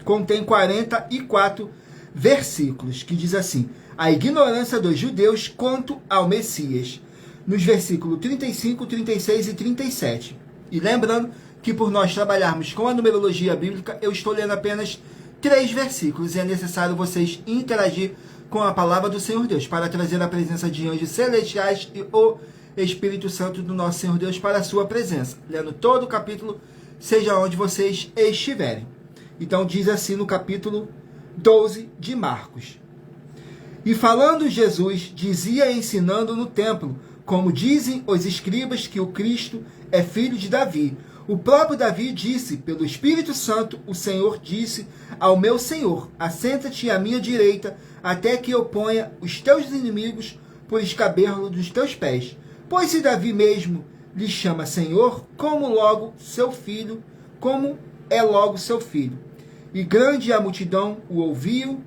Speaker 1: contém 44 versículos, que diz assim: a ignorância dos judeus quanto ao Messias, nos versículos 35, 36 e 37. E lembrando que por nós trabalharmos com a numerologia bíblica, eu estou lendo apenas 3 versículos, e é necessário vocês interagir com a palavra do Senhor Deus, para trazer a presença de anjos celestiais e o Espírito Santo do nosso Senhor Deus para a sua presença, lendo todo o capítulo, seja onde vocês estiverem. Então diz assim no capítulo 12 de Marcos: e falando Jesus, dizia ensinando no templo, como dizem os escribas que o Cristo é filho de Davi. O próprio Davi disse, pelo Espírito Santo, o Senhor disse ao meu Senhor: assenta-te à minha direita, até que eu ponha os teus inimigos por escabelo dos teus pés. Pois se Davi mesmo lhe chama Senhor, como é logo seu filho. E grande a multidão o ouviu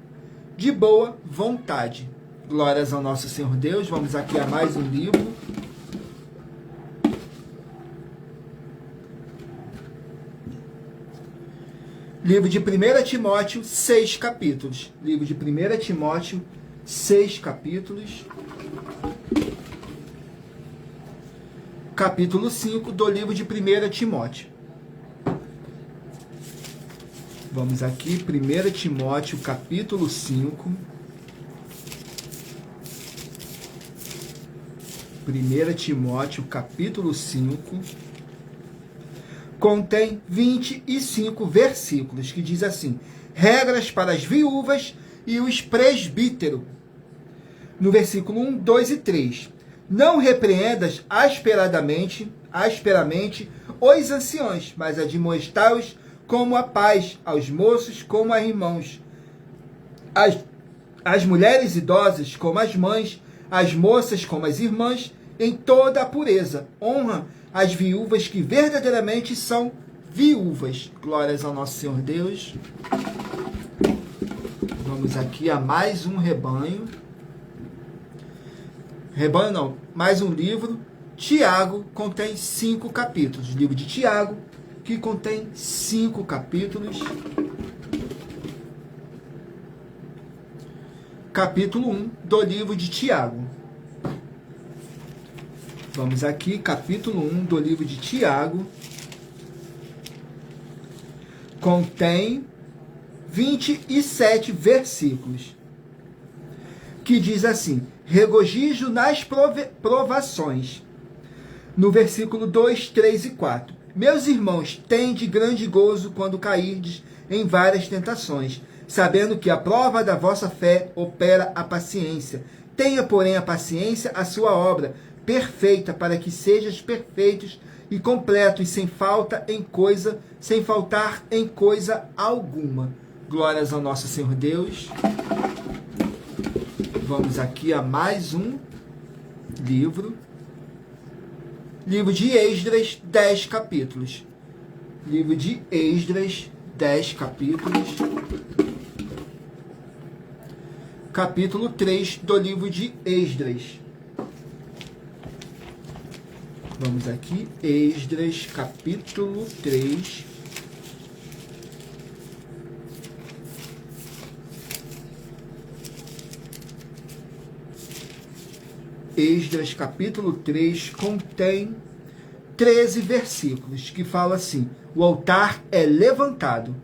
Speaker 1: de boa vontade. Glórias ao nosso Senhor Deus. Vamos aqui a mais um livro. Livro de 1 Timóteo, 6 capítulos. Livro de 1 Timóteo, 6 capítulos. Capítulo 5 do livro de 1 Timóteo. Vamos aqui, 1 Timóteo, capítulo 5. 1 Timóteo, capítulo 5. Contém 25 versículos, que diz assim: regras para as viúvas e os presbíteros. No versículo 1, 2 e 3. Não repreendas asperamente os anciões, mas admoesta-os como a paz, aos moços como a irmãos, as mulheres idosas como as mães, as moças como as irmãs, em toda a pureza. Honra as viúvas que verdadeiramente são viúvas. Glórias ao nosso Senhor Deus. Vamos aqui a mais um rebanho. Rebanho não, mais um livro. Tiago contém 5 capítulos. Livro de Tiago, que contém 5 capítulos. Capítulo 1 do livro de Tiago. Vamos aqui, capítulo 1 do livro de Tiago. Contém 27 versículos. Que diz assim: regozijo nas provações. No versículo 2, 3 e 4. Meus irmãos, tende grande gozo quando cairdes em várias tentações, sabendo que a prova da vossa fé opera a paciência. Tenha, porém, a paciência a sua obra, perfeita, para que sejais perfeitos e completos, sem faltar em coisa alguma. Glórias ao nosso Senhor Deus. Vamos aqui a mais um livro. Livro de Esdras, 10 capítulos. Livro de Esdras, 10 capítulos. Capítulo 3 do livro de Esdras. Vamos aqui, Esdras, capítulo 3. Esdras, capítulo 3, contém 13 versículos, que fala assim: o altar é levantado.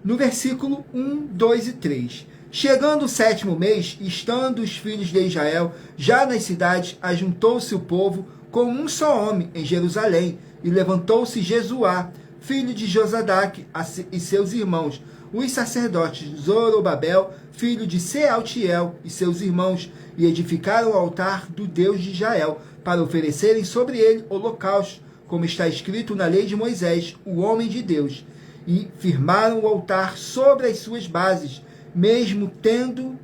Speaker 1: No versículo 1, 2 e 3. Chegando o 7º mês, estando os filhos de Israel já nas cidades, ajuntou-se o povo como um só homem em Jerusalém, e levantou-se Jesuá, filho de Josadaque, e seus irmãos, os sacerdotes Zorobabel, filho de Sealtiel, e seus irmãos, e edificaram o altar do Deus de Israel, para oferecerem sobre ele holocaustos, como está escrito na lei de Moisés, o homem de Deus, e firmaram o altar sobre as suas bases, mesmo tendo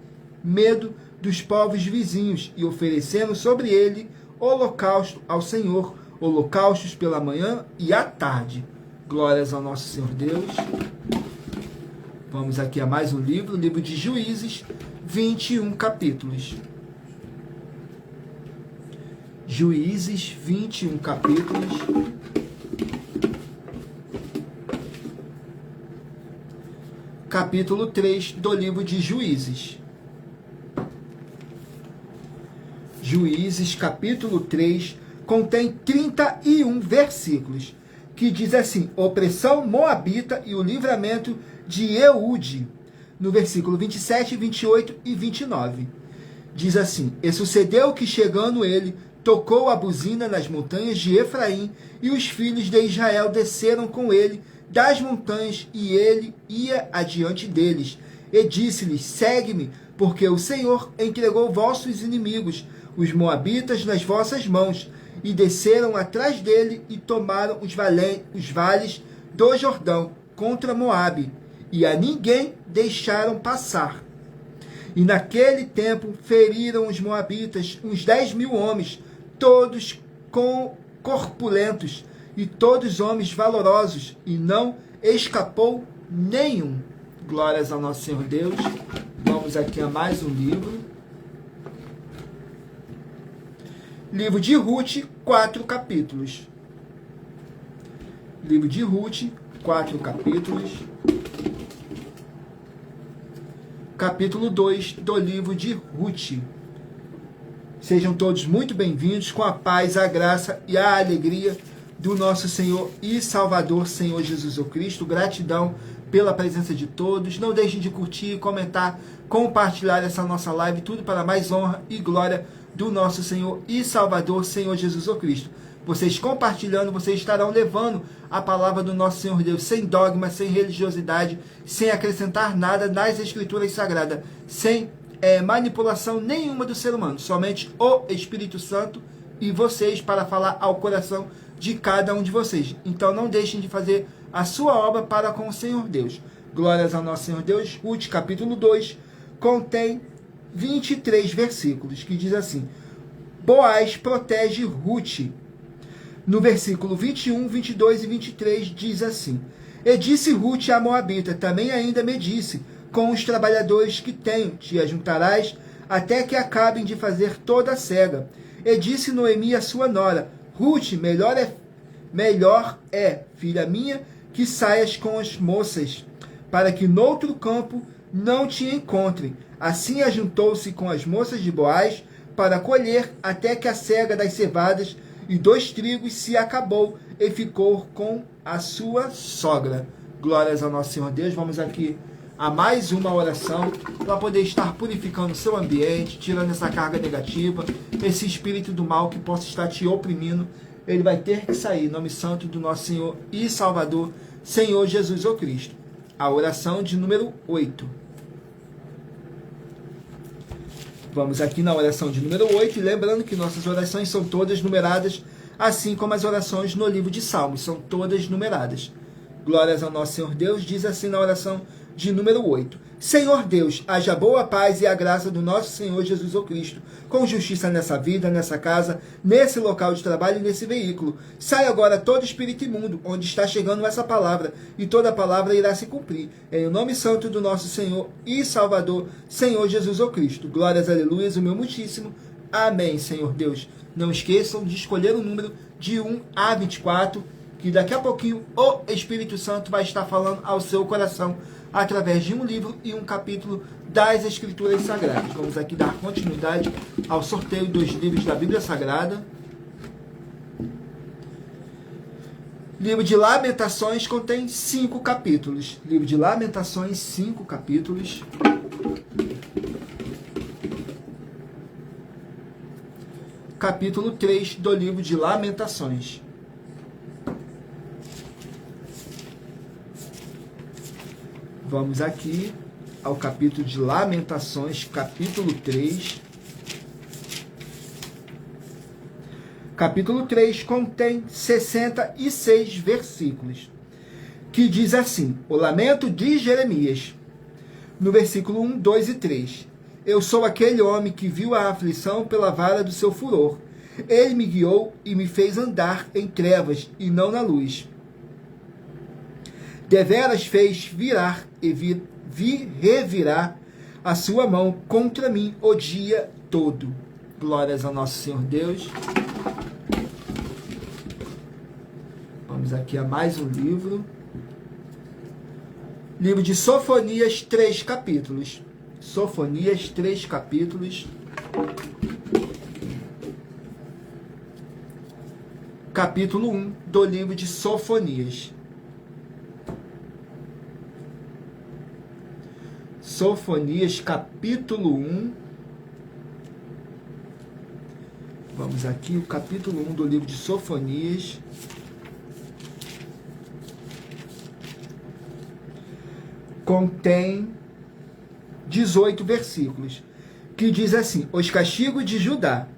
Speaker 1: medo dos povos vizinhos, e ofereceram sobre ele holocausto ao Senhor, holocaustos pela manhã e à tarde. Glórias ao nosso Senhor Deus. Vamos aqui a mais um livro, o livro de Juízes, 21 capítulos. Juízes, 21 capítulos. Capítulo 3 do livro de Juízes. Juízes, capítulo 3, contém 31 versículos, que diz assim: opressão moabita e o livramento de Eude. No versículo 27, 28 e 29. Diz assim: e sucedeu que, chegando ele, tocou a buzina nas montanhas de Efraim, e os filhos de Israel desceram com ele das montanhas, e ele ia adiante deles. E disse-lhes: segue-me, porque o Senhor entregou vossos inimigos, os moabitas, nas vossas mãos. E desceram atrás dele e tomaram os vales do Jordão contra Moabe, e a ninguém deixaram passar. E naquele tempo feriram os moabitas uns 10.000 homens, todos corpulentos, e todos homens valorosos, e não escapou nenhum. Glórias ao nosso Senhor Deus. Vamos aqui a mais um livro. Livro de Ruth, 4 capítulos. Livro de Ruth, 4 capítulos. Capítulo 2 do livro de Ruth. Sejam todos muito bem-vindos, com a paz, a graça e a alegria do nosso Senhor e Salvador, Senhor Jesus Cristo. Gratidão pela presença de todos. Não deixem de curtir, comentar, compartilhar essa nossa live, tudo para mais honra e glória do nosso Senhor e Salvador, Senhor Jesus Cristo. Vocês compartilhando, vocês estarão levando a palavra do nosso Senhor Deus, sem dogma, sem religiosidade, sem acrescentar nada nas Escrituras Sagradas, sem manipulação nenhuma do ser humano, somente o Espírito Santo e vocês, para falar ao coração de cada um de vocês. Então não deixem de fazer a sua obra para com o Senhor Deus. Glórias ao nosso Senhor Deus. Ruth, capítulo 2, contém 23 versículos, que diz assim: Boaz protege Ruth. No versículo 21, 22 e 23 diz assim: e disse Ruth a Moabita, também ainda me disse, com os trabalhadores que tenho, te ajuntarás até que acabem de fazer toda a cega. E disse Noemi a sua nora: Ruth, melhor é, filha minha, que saias com as moças, para que noutro campo não te encontrem. Assim ajuntou-se com as moças de Boaz para colher, até que a cega das cevadas e dos trigos se acabou, e ficou com a sua sogra. Glórias ao nosso Senhor Deus. Vamos aqui a mais uma oração para poder estar purificando o seu ambiente, tirando essa carga negativa, esse espírito do mal que possa estar te oprimindo. Ele vai ter que sair, em nome santo do nosso Senhor e Salvador, Senhor Jesus o Cristo. A oração de número 8. Vamos aqui na oração de número 8, e lembrando que nossas orações são todas numeradas, assim como as orações no livro de Salmos, são todas numeradas. Glórias ao nosso Senhor Deus, diz assim na oração de número 8. Senhor Deus, haja boa paz e a graça do nosso Senhor Jesus o Cristo, com justiça nessa vida, nessa casa, nesse local de trabalho e nesse veículo. Sai agora todo espírito imundo, onde está chegando essa palavra, e toda palavra irá se cumprir. Em o nome santo do nosso Senhor e Salvador, Senhor Jesus o Cristo. Glórias, aleluias, o meu muitíssimo. Amém, Senhor Deus. Não esqueçam de escolher o número de 1 a 24, que daqui a pouquinho o Espírito Santo vai estar falando ao seu coração através de um livro e um capítulo das Escrituras Sagradas. Vamos aqui dar continuidade ao sorteio dos livros da Bíblia Sagrada. Livro de Lamentações contém 5 capítulos. Livro de Lamentações, 5 capítulos. Capítulo 3 do livro de Lamentações. Vamos aqui ao capítulo de Lamentações, capítulo 3. Capítulo 3 contém 66 versículos, que diz assim: o lamento de Jeremias, no versículo 1, 2 e 3. Eu sou aquele homem que viu a aflição pela vara do seu furor. Ele me guiou e me fez andar em trevas e não na luz. Deveras fez virar e revirar a sua mão contra mim o dia todo. Glórias ao nosso Senhor Deus. Vamos aqui a mais um livro. Livro de Sofonias, 3 capítulos. Sofonias, 3 capítulos. Capítulo 1 do livro de Sofonias. Sofonias, capítulo 1. Vamos aqui, o capítulo 1 do livro de Sofonias. Contém 18 versículos, que diz assim: os castigos de Judá.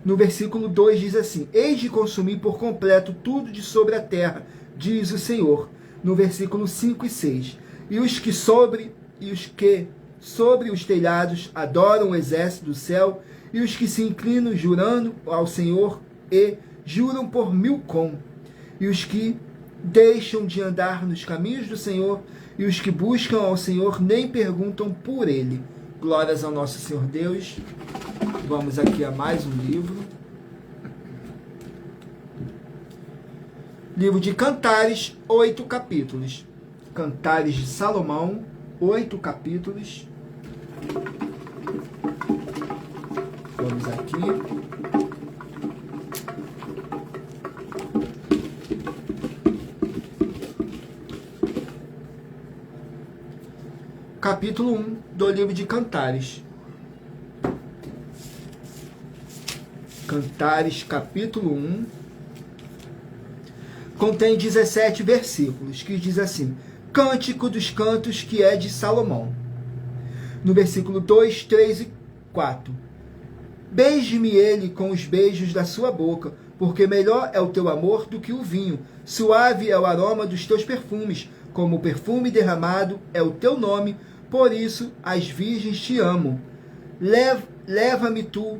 Speaker 1: No versículo 2 diz assim: eis de consumir por completo tudo de sobre a terra, diz o Senhor. No versículo 5 e 6. E os que sobre os telhados adoram o exército do céu, e os que se inclinam jurando ao Senhor e juram por Milcom, e os que deixam de andar nos caminhos do Senhor, e os que buscam ao Senhor nem perguntam por ele. Glórias ao nosso Senhor Deus. Vamos aqui a mais um livro. Livro de Cantares, 8 capítulos. Cantares de Salomão, 8 capítulos. Vamos aqui. Capítulo 1 do livro de Cantares. Cantares, capítulo 1. Contém 17 versículos, que diz assim: Cântico dos Cantos, que é de Salomão. No versículo 2, 3 e 4. Beije-me ele com os beijos da sua boca, porque melhor é o teu amor do que o vinho. Suave é o aroma dos teus perfumes, como o perfume derramado é o teu nome, por isso as virgens te amam. Leva-me tu,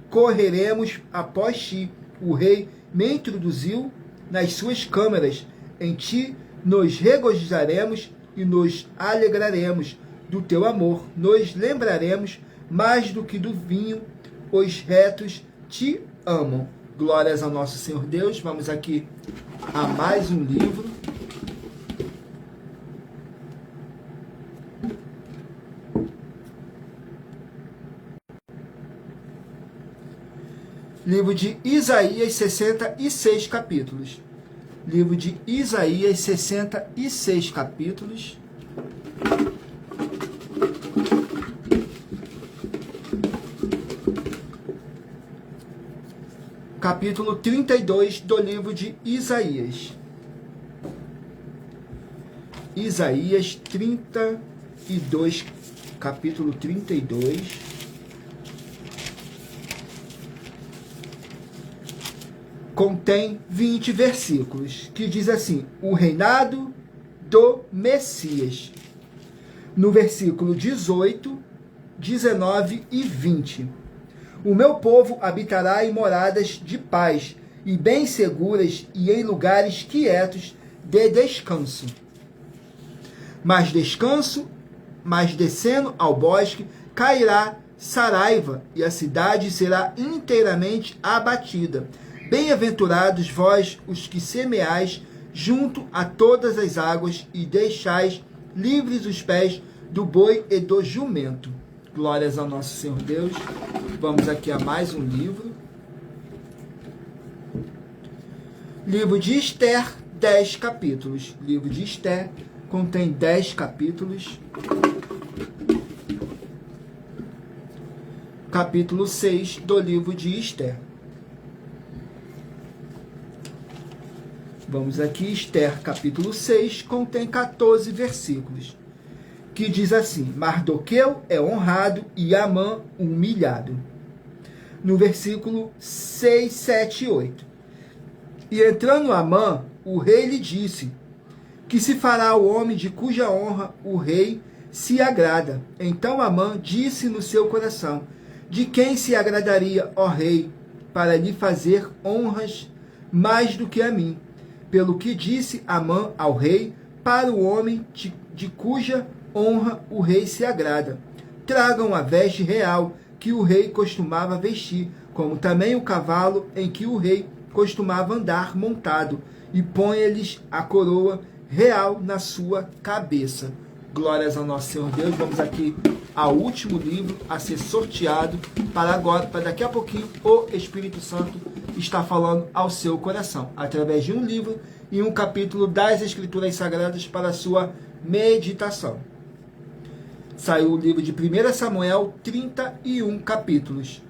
Speaker 1: correremos após ti. O rei me introduziu nas suas câmaras. Em ti nos regozijaremos e nos alegraremos do teu amor. Nos lembraremos mais do que do vinho. Os retos te amam. Glórias ao nosso Senhor Deus. Vamos aqui a mais um livro. Livro de Isaías, 66 capítulos. Livro de Isaías, 66 capítulos. Capítulo 32 do livro de Isaías. Isaías 32, capítulo 32. contém 20 versículos, que diz assim: o reinado do Messias. No versículo 18, 19 e 20. O meu povo habitará em moradas de paz, e bem seguras, e em lugares quietos de descanso. Mas descendo ao bosque, cairá Saraiva, e a cidade será inteiramente abatida. Bem-aventurados vós, os que semeais junto a todas as águas, e deixais livres os pés do boi e do jumento. Glórias ao nosso Senhor Deus. Vamos aqui a mais um livro. Livro de Esther, 10 capítulos. Livro de Esther contém 10 capítulos. Capítulo 6 do livro de Esther. Vamos aqui, Esther, capítulo 6, contém 14 versículos, que diz assim: Mardoqueu é honrado e Amã humilhado. No versículo 6, 7 e 8. E entrando Amã, o rei lhe disse: que se fará o homem de cuja honra o rei se agrada? Então Amã disse no seu coração: de quem se agradaria, ó rei, para lhe fazer honras mais do que a mim? Pelo que disse Amã ao rei, para o homem de cuja honra o rei se agrada. Tragam a veste real que o rei costumava vestir, como também o cavalo em que o rei costumava andar montado, e ponha-lhes a coroa real na sua cabeça. Glórias ao nosso Senhor Deus. Vamos aqui ao último livro a ser sorteado para agora, para daqui a pouquinho o Espírito Santo está falando ao seu coração, através de um livro e um capítulo das Escrituras Sagradas para a sua meditação. Saiu o livro de 1 Samuel, 31 capítulos.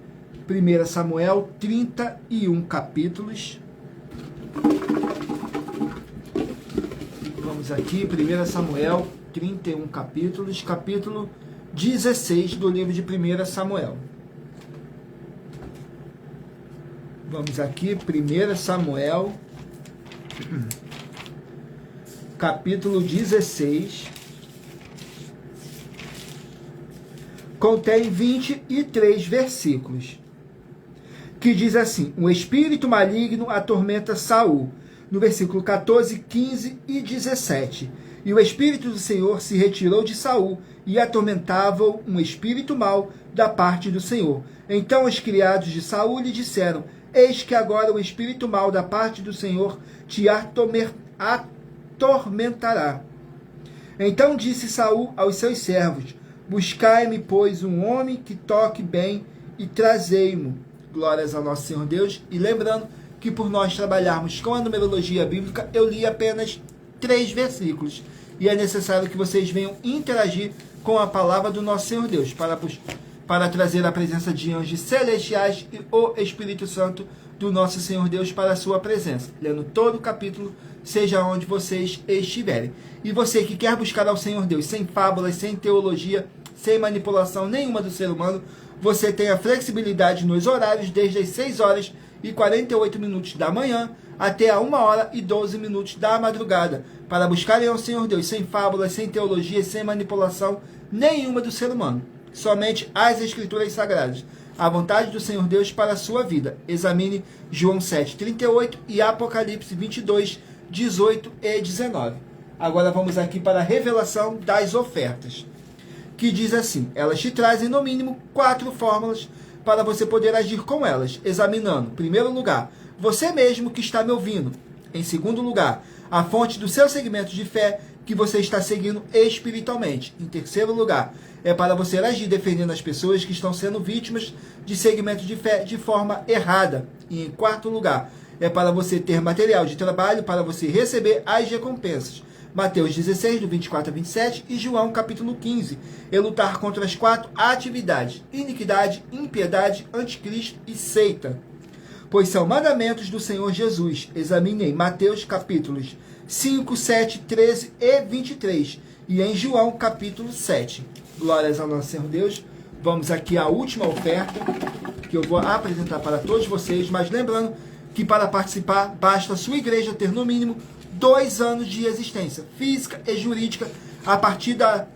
Speaker 1: 1 Samuel, 31 capítulos. Vamos aqui, 1 Samuel, 31 capítulos, capítulo 16 do livro de 1 Samuel. Vamos aqui, 1 Samuel, capítulo 16, contém 23 versículos, que diz assim: um espírito maligno atormenta Saul. No versículo 14, 15 e 17. E o Espírito do Senhor se retirou de Saul, e atormentava-o um espírito mau da parte do Senhor. Então os criados de Saul lhe disseram: eis que agora o espírito mau da parte do Senhor te atormentará. Então disse Saul aos seus servos: buscai-me, pois, um homem que toque bem, e trazei-mo. Glórias ao nosso Senhor Deus. E lembrando que por nós trabalharmos com a numerologia bíblica, eu li apenas 3 versículos. E é necessário que vocês venham interagir com a palavra do nosso Senhor Deus, para trazer a presença de anjos celestiais e o Espírito Santo do nosso Senhor Deus para a sua presença, lendo todo o capítulo, seja onde vocês estiverem. E você que quer buscar ao Senhor Deus sem fábulas, sem teologia, sem manipulação nenhuma do ser humano, você tem a flexibilidade nos horários desde as 6 horas e 48 minutos da manhã até a 1 hora e 12 minutos da madrugada, para buscarem ao Senhor Deus sem fábulas, sem teologia, sem manipulação nenhuma do ser humano. Somente as Escrituras Sagradas, a vontade do Senhor Deus para a sua vida. Examine João 7,38 e Apocalipse 22, 18 e 19. Agora vamos aqui para a revelação das ofertas, que diz assim: elas te trazem no mínimo 4 fórmulas para você poder agir com elas, examinando, em primeiro lugar, você mesmo que está me ouvindo. Em segundo lugar, a fonte do seu segmento de fé que você está seguindo espiritualmente. Em terceiro lugar, é para você agir defendendo as pessoas que estão sendo vítimas de segmento de fé de forma errada. E em quarto lugar, é para você ter material de trabalho para você receber as recompensas. Mateus 16, do 24 a 27, e João capítulo 15, e lutar contra as 4 atividades: iniquidade, impiedade, anticristo e seita. Pois são mandamentos do Senhor Jesus. Examine em Mateus capítulos 5, 7, 13 e 23, e em João capítulo 7. Glórias ao nosso Senhor Deus. Vamos aqui à última oferta, que eu vou apresentar para todos vocês, mas lembrando que para participar basta a sua igreja ter no mínimo 2 anos de existência física e jurídica a partir da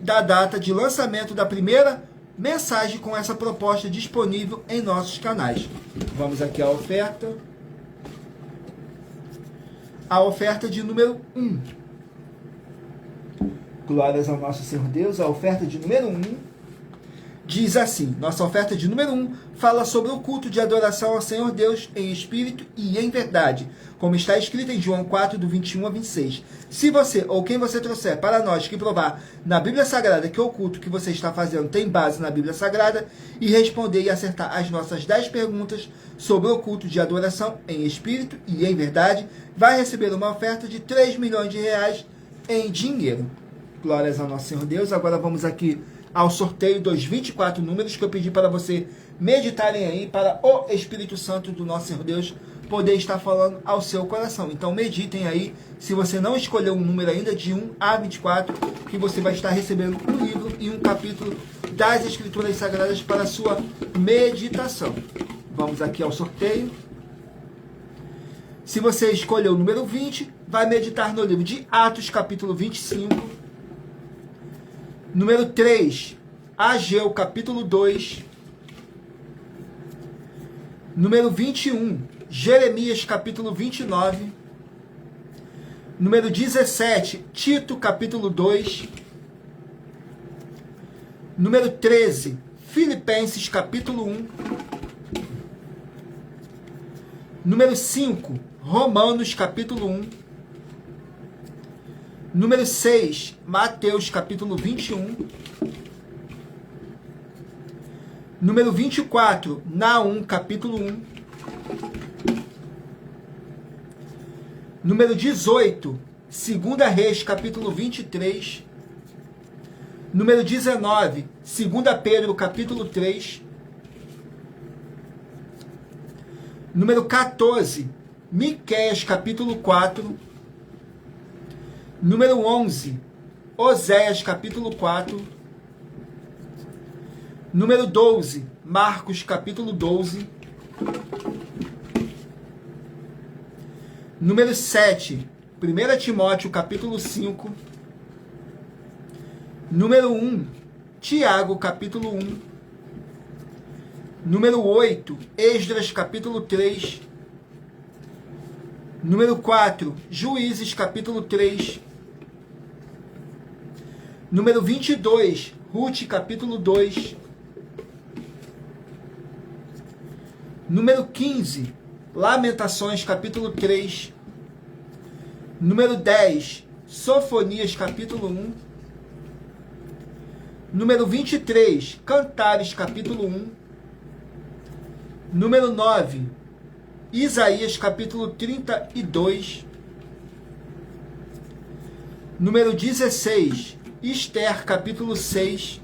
Speaker 1: data de lançamento da primeira mensagem com essa proposta disponível em nossos canais. Vamos aqui à oferta. A oferta de número 1. Glórias ao nosso Senhor Deus. A oferta de número 1 diz assim: nossa oferta de número 1 fala sobre o culto de adoração ao Senhor Deus em espírito e em verdade, como está escrito em João 4, do 21 a 26. Se você ou quem você trouxer para nós que provar na Bíblia Sagrada que o culto que você está fazendo tem base na Bíblia Sagrada e responder e acertar as nossas 10 perguntas sobre o culto de adoração em espírito e em verdade, vai receber uma oferta de 3 milhões de reais em dinheiro. Glórias ao nosso Senhor Deus. Agora vamos aqui ao sorteio dos 24 números que eu pedi para você meditarem aí, para o Espírito Santo do nosso Senhor Deus poder estar falando ao seu coração. Então meditem aí, se você não escolheu um número ainda, de 1 a 24, que você vai estar recebendo um livro e um capítulo das Escrituras Sagradas para a sua meditação. Vamos aqui ao sorteio. Se você escolheu o número 20, vai meditar no livro de Atos, capítulo 25. Número 3, Ageu, capítulo 2. Número 21, Jeremias, capítulo 29. Número 17, Tito, capítulo 2. Número 13, Filipenses, capítulo 1. Número 5, Romanos, capítulo 1. Número 6, Mateus, capítulo 21. Número 24, Naum, capítulo 1. Número 18, 2 Reis, capítulo 23. Número 19, 2 Pedro, capítulo 3. Número 14, Miqueias, capítulo 4. Número 11, Oséias, capítulo 4. Número 12, Marcos, capítulo 12. Número 7, 1 Timóteo, capítulo 5. Número 1, Tiago, capítulo 1. Número 8, Esdras, capítulo 3. Número 4, Juízes, capítulo 3. Número 22, Ruth, capítulo 2. Número 15, Lamentações, capítulo 3. Número 10, Sofonias, capítulo 1. Número 23, Cantares, capítulo 1. Número 9, Isaías, capítulo 32. Número 16, Esther, capítulo 6.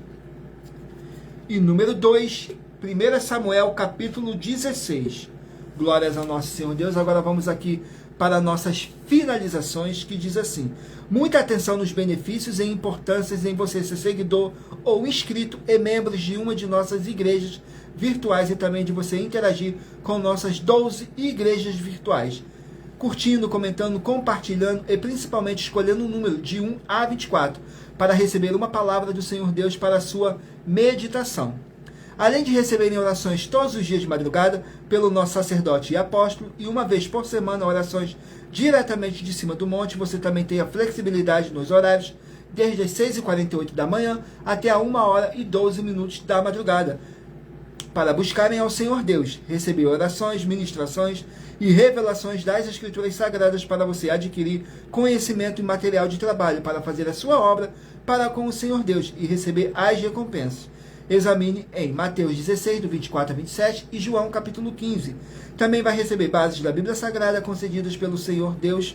Speaker 1: E número 2, 1 Samuel, capítulo 16. Glórias ao nosso Senhor Deus. Agora vamos aqui para nossas finalizações, que diz assim: muita atenção nos benefícios e importâncias em você ser seguidor ou inscrito e membro de uma de nossas igrejas virtuais, e também de você interagir com nossas 12 igrejas virtuais, curtindo, comentando, compartilhando e principalmente escolhendo um número de 1 a 24 para receber uma palavra do Senhor Deus para a sua meditação. Além de receberem orações todos os dias de madrugada pelo nosso sacerdote e apóstolo, e uma vez por semana orações diretamente de cima do monte, você também tem a flexibilidade nos horários, desde as 6h48 da manhã até a 1h12 da madrugada, para buscarem ao Senhor Deus, receber orações, ministrações e revelações das Escrituras Sagradas para você adquirir conhecimento e material de trabalho para fazer a sua obra para com o Senhor Deus e receber as recompensas. Examine em Mateus 16, do 24 a 27 e João capítulo 15. Também vai receber bases da Bíblia Sagrada concedidas pelo Senhor Deus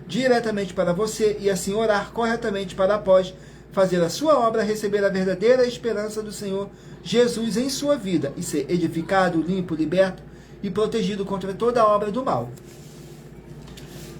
Speaker 1: diretamente para você e assim orar corretamente para após fazer a sua obra, receber a verdadeira esperança do Senhor Jesus em sua vida e ser edificado, limpo, liberto e protegido contra toda a obra do mal.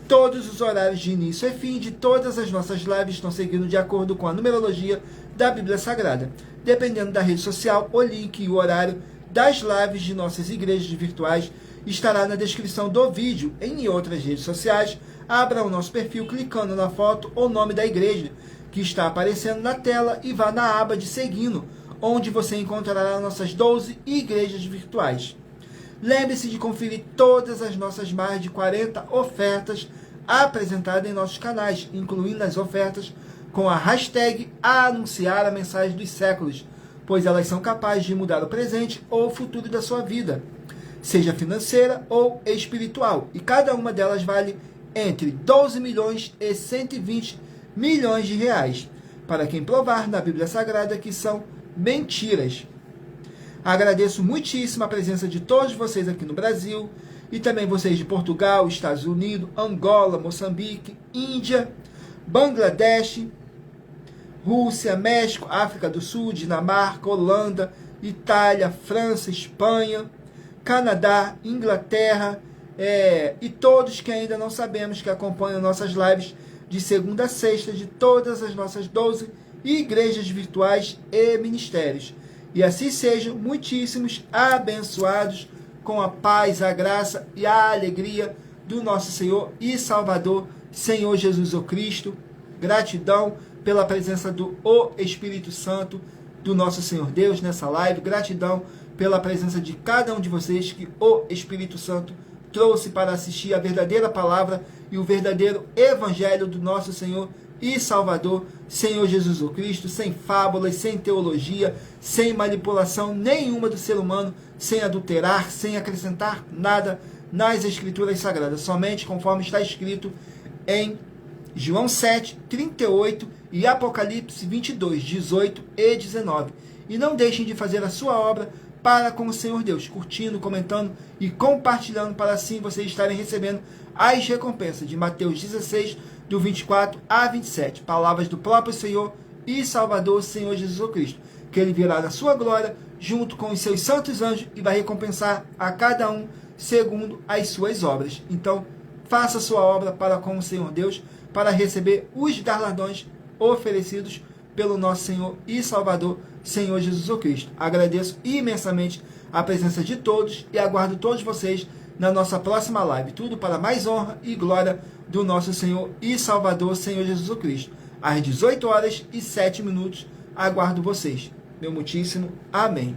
Speaker 1: Todos os horários de início e fim de todas as nossas lives estão seguindo de acordo com a numerologia da Bíblia Sagrada. Dependendo da rede social, o link e o horário das lives de nossas igrejas virtuais estará na descrição do vídeo. Em outras redes sociais, abra o nosso perfil clicando na foto ou nome da igreja que está aparecendo na tela e vá na aba de Seguindo, onde você encontrará nossas 12 igrejas virtuais. Lembre-se de conferir todas as nossas mais de 40 ofertas apresentadas em nossos canais, incluindo as ofertas com a hashtag Anunciar a Mensagem dos Séculos, pois elas são capazes de mudar o presente ou o futuro da sua vida, seja financeira ou espiritual, e cada uma delas vale entre 12 milhões e 120 milhões de reais, para quem provar na Bíblia Sagrada que são mentiras. Agradeço muitíssimo a presença de todos vocês aqui no Brasil, e também vocês de Portugal, Estados Unidos, Angola, Moçambique, Índia, Bangladesh, Rússia, México, África do Sul, Dinamarca, Holanda, Itália, França, Espanha, Canadá, Inglaterra, e todos que ainda não sabemos que acompanham nossas lives de segunda a sexta de todas as nossas 12 igrejas virtuais e ministérios. E assim sejam muitíssimos abençoados com a paz, a graça e a alegria do nosso Senhor e Salvador, Senhor Jesus o Cristo. Gratidão pela presença do Espírito Santo, do nosso Senhor Deus nessa live. Gratidão pela presença de cada um de vocês que o Espírito Santo trouxe para assistir a verdadeira palavra e o verdadeiro evangelho do nosso Senhor e Salvador, Senhor Jesus o Cristo, sem fábulas, sem teologia, sem manipulação nenhuma do ser humano, sem adulterar, sem acrescentar nada nas Escrituras Sagradas, somente conforme está escrito em João 7, 38 e Apocalipse 22, 18 e 19. E não deixem de fazer a sua obra para com o Senhor Deus, curtindo, comentando e compartilhando, para assim vocês estarem recebendo as recompensas de Mateus 16, do 24 a 27. Palavras do próprio Senhor e Salvador, Senhor Jesus Cristo, que Ele virá na sua glória, junto com os seus santos anjos, e vai recompensar a cada um segundo as suas obras. Então, faça a sua obra para com o Senhor Deus, para receber os galardões oferecidos pelo nosso Senhor e Salvador, Senhor Jesus Cristo. Agradeço imensamente a presença de todos e aguardo todos vocês na nossa próxima live. Tudo para mais honra e glória do nosso Senhor e Salvador, Senhor Jesus Cristo. Às 18 horas e 7 minutos, aguardo vocês. Meu muitíssimo amém.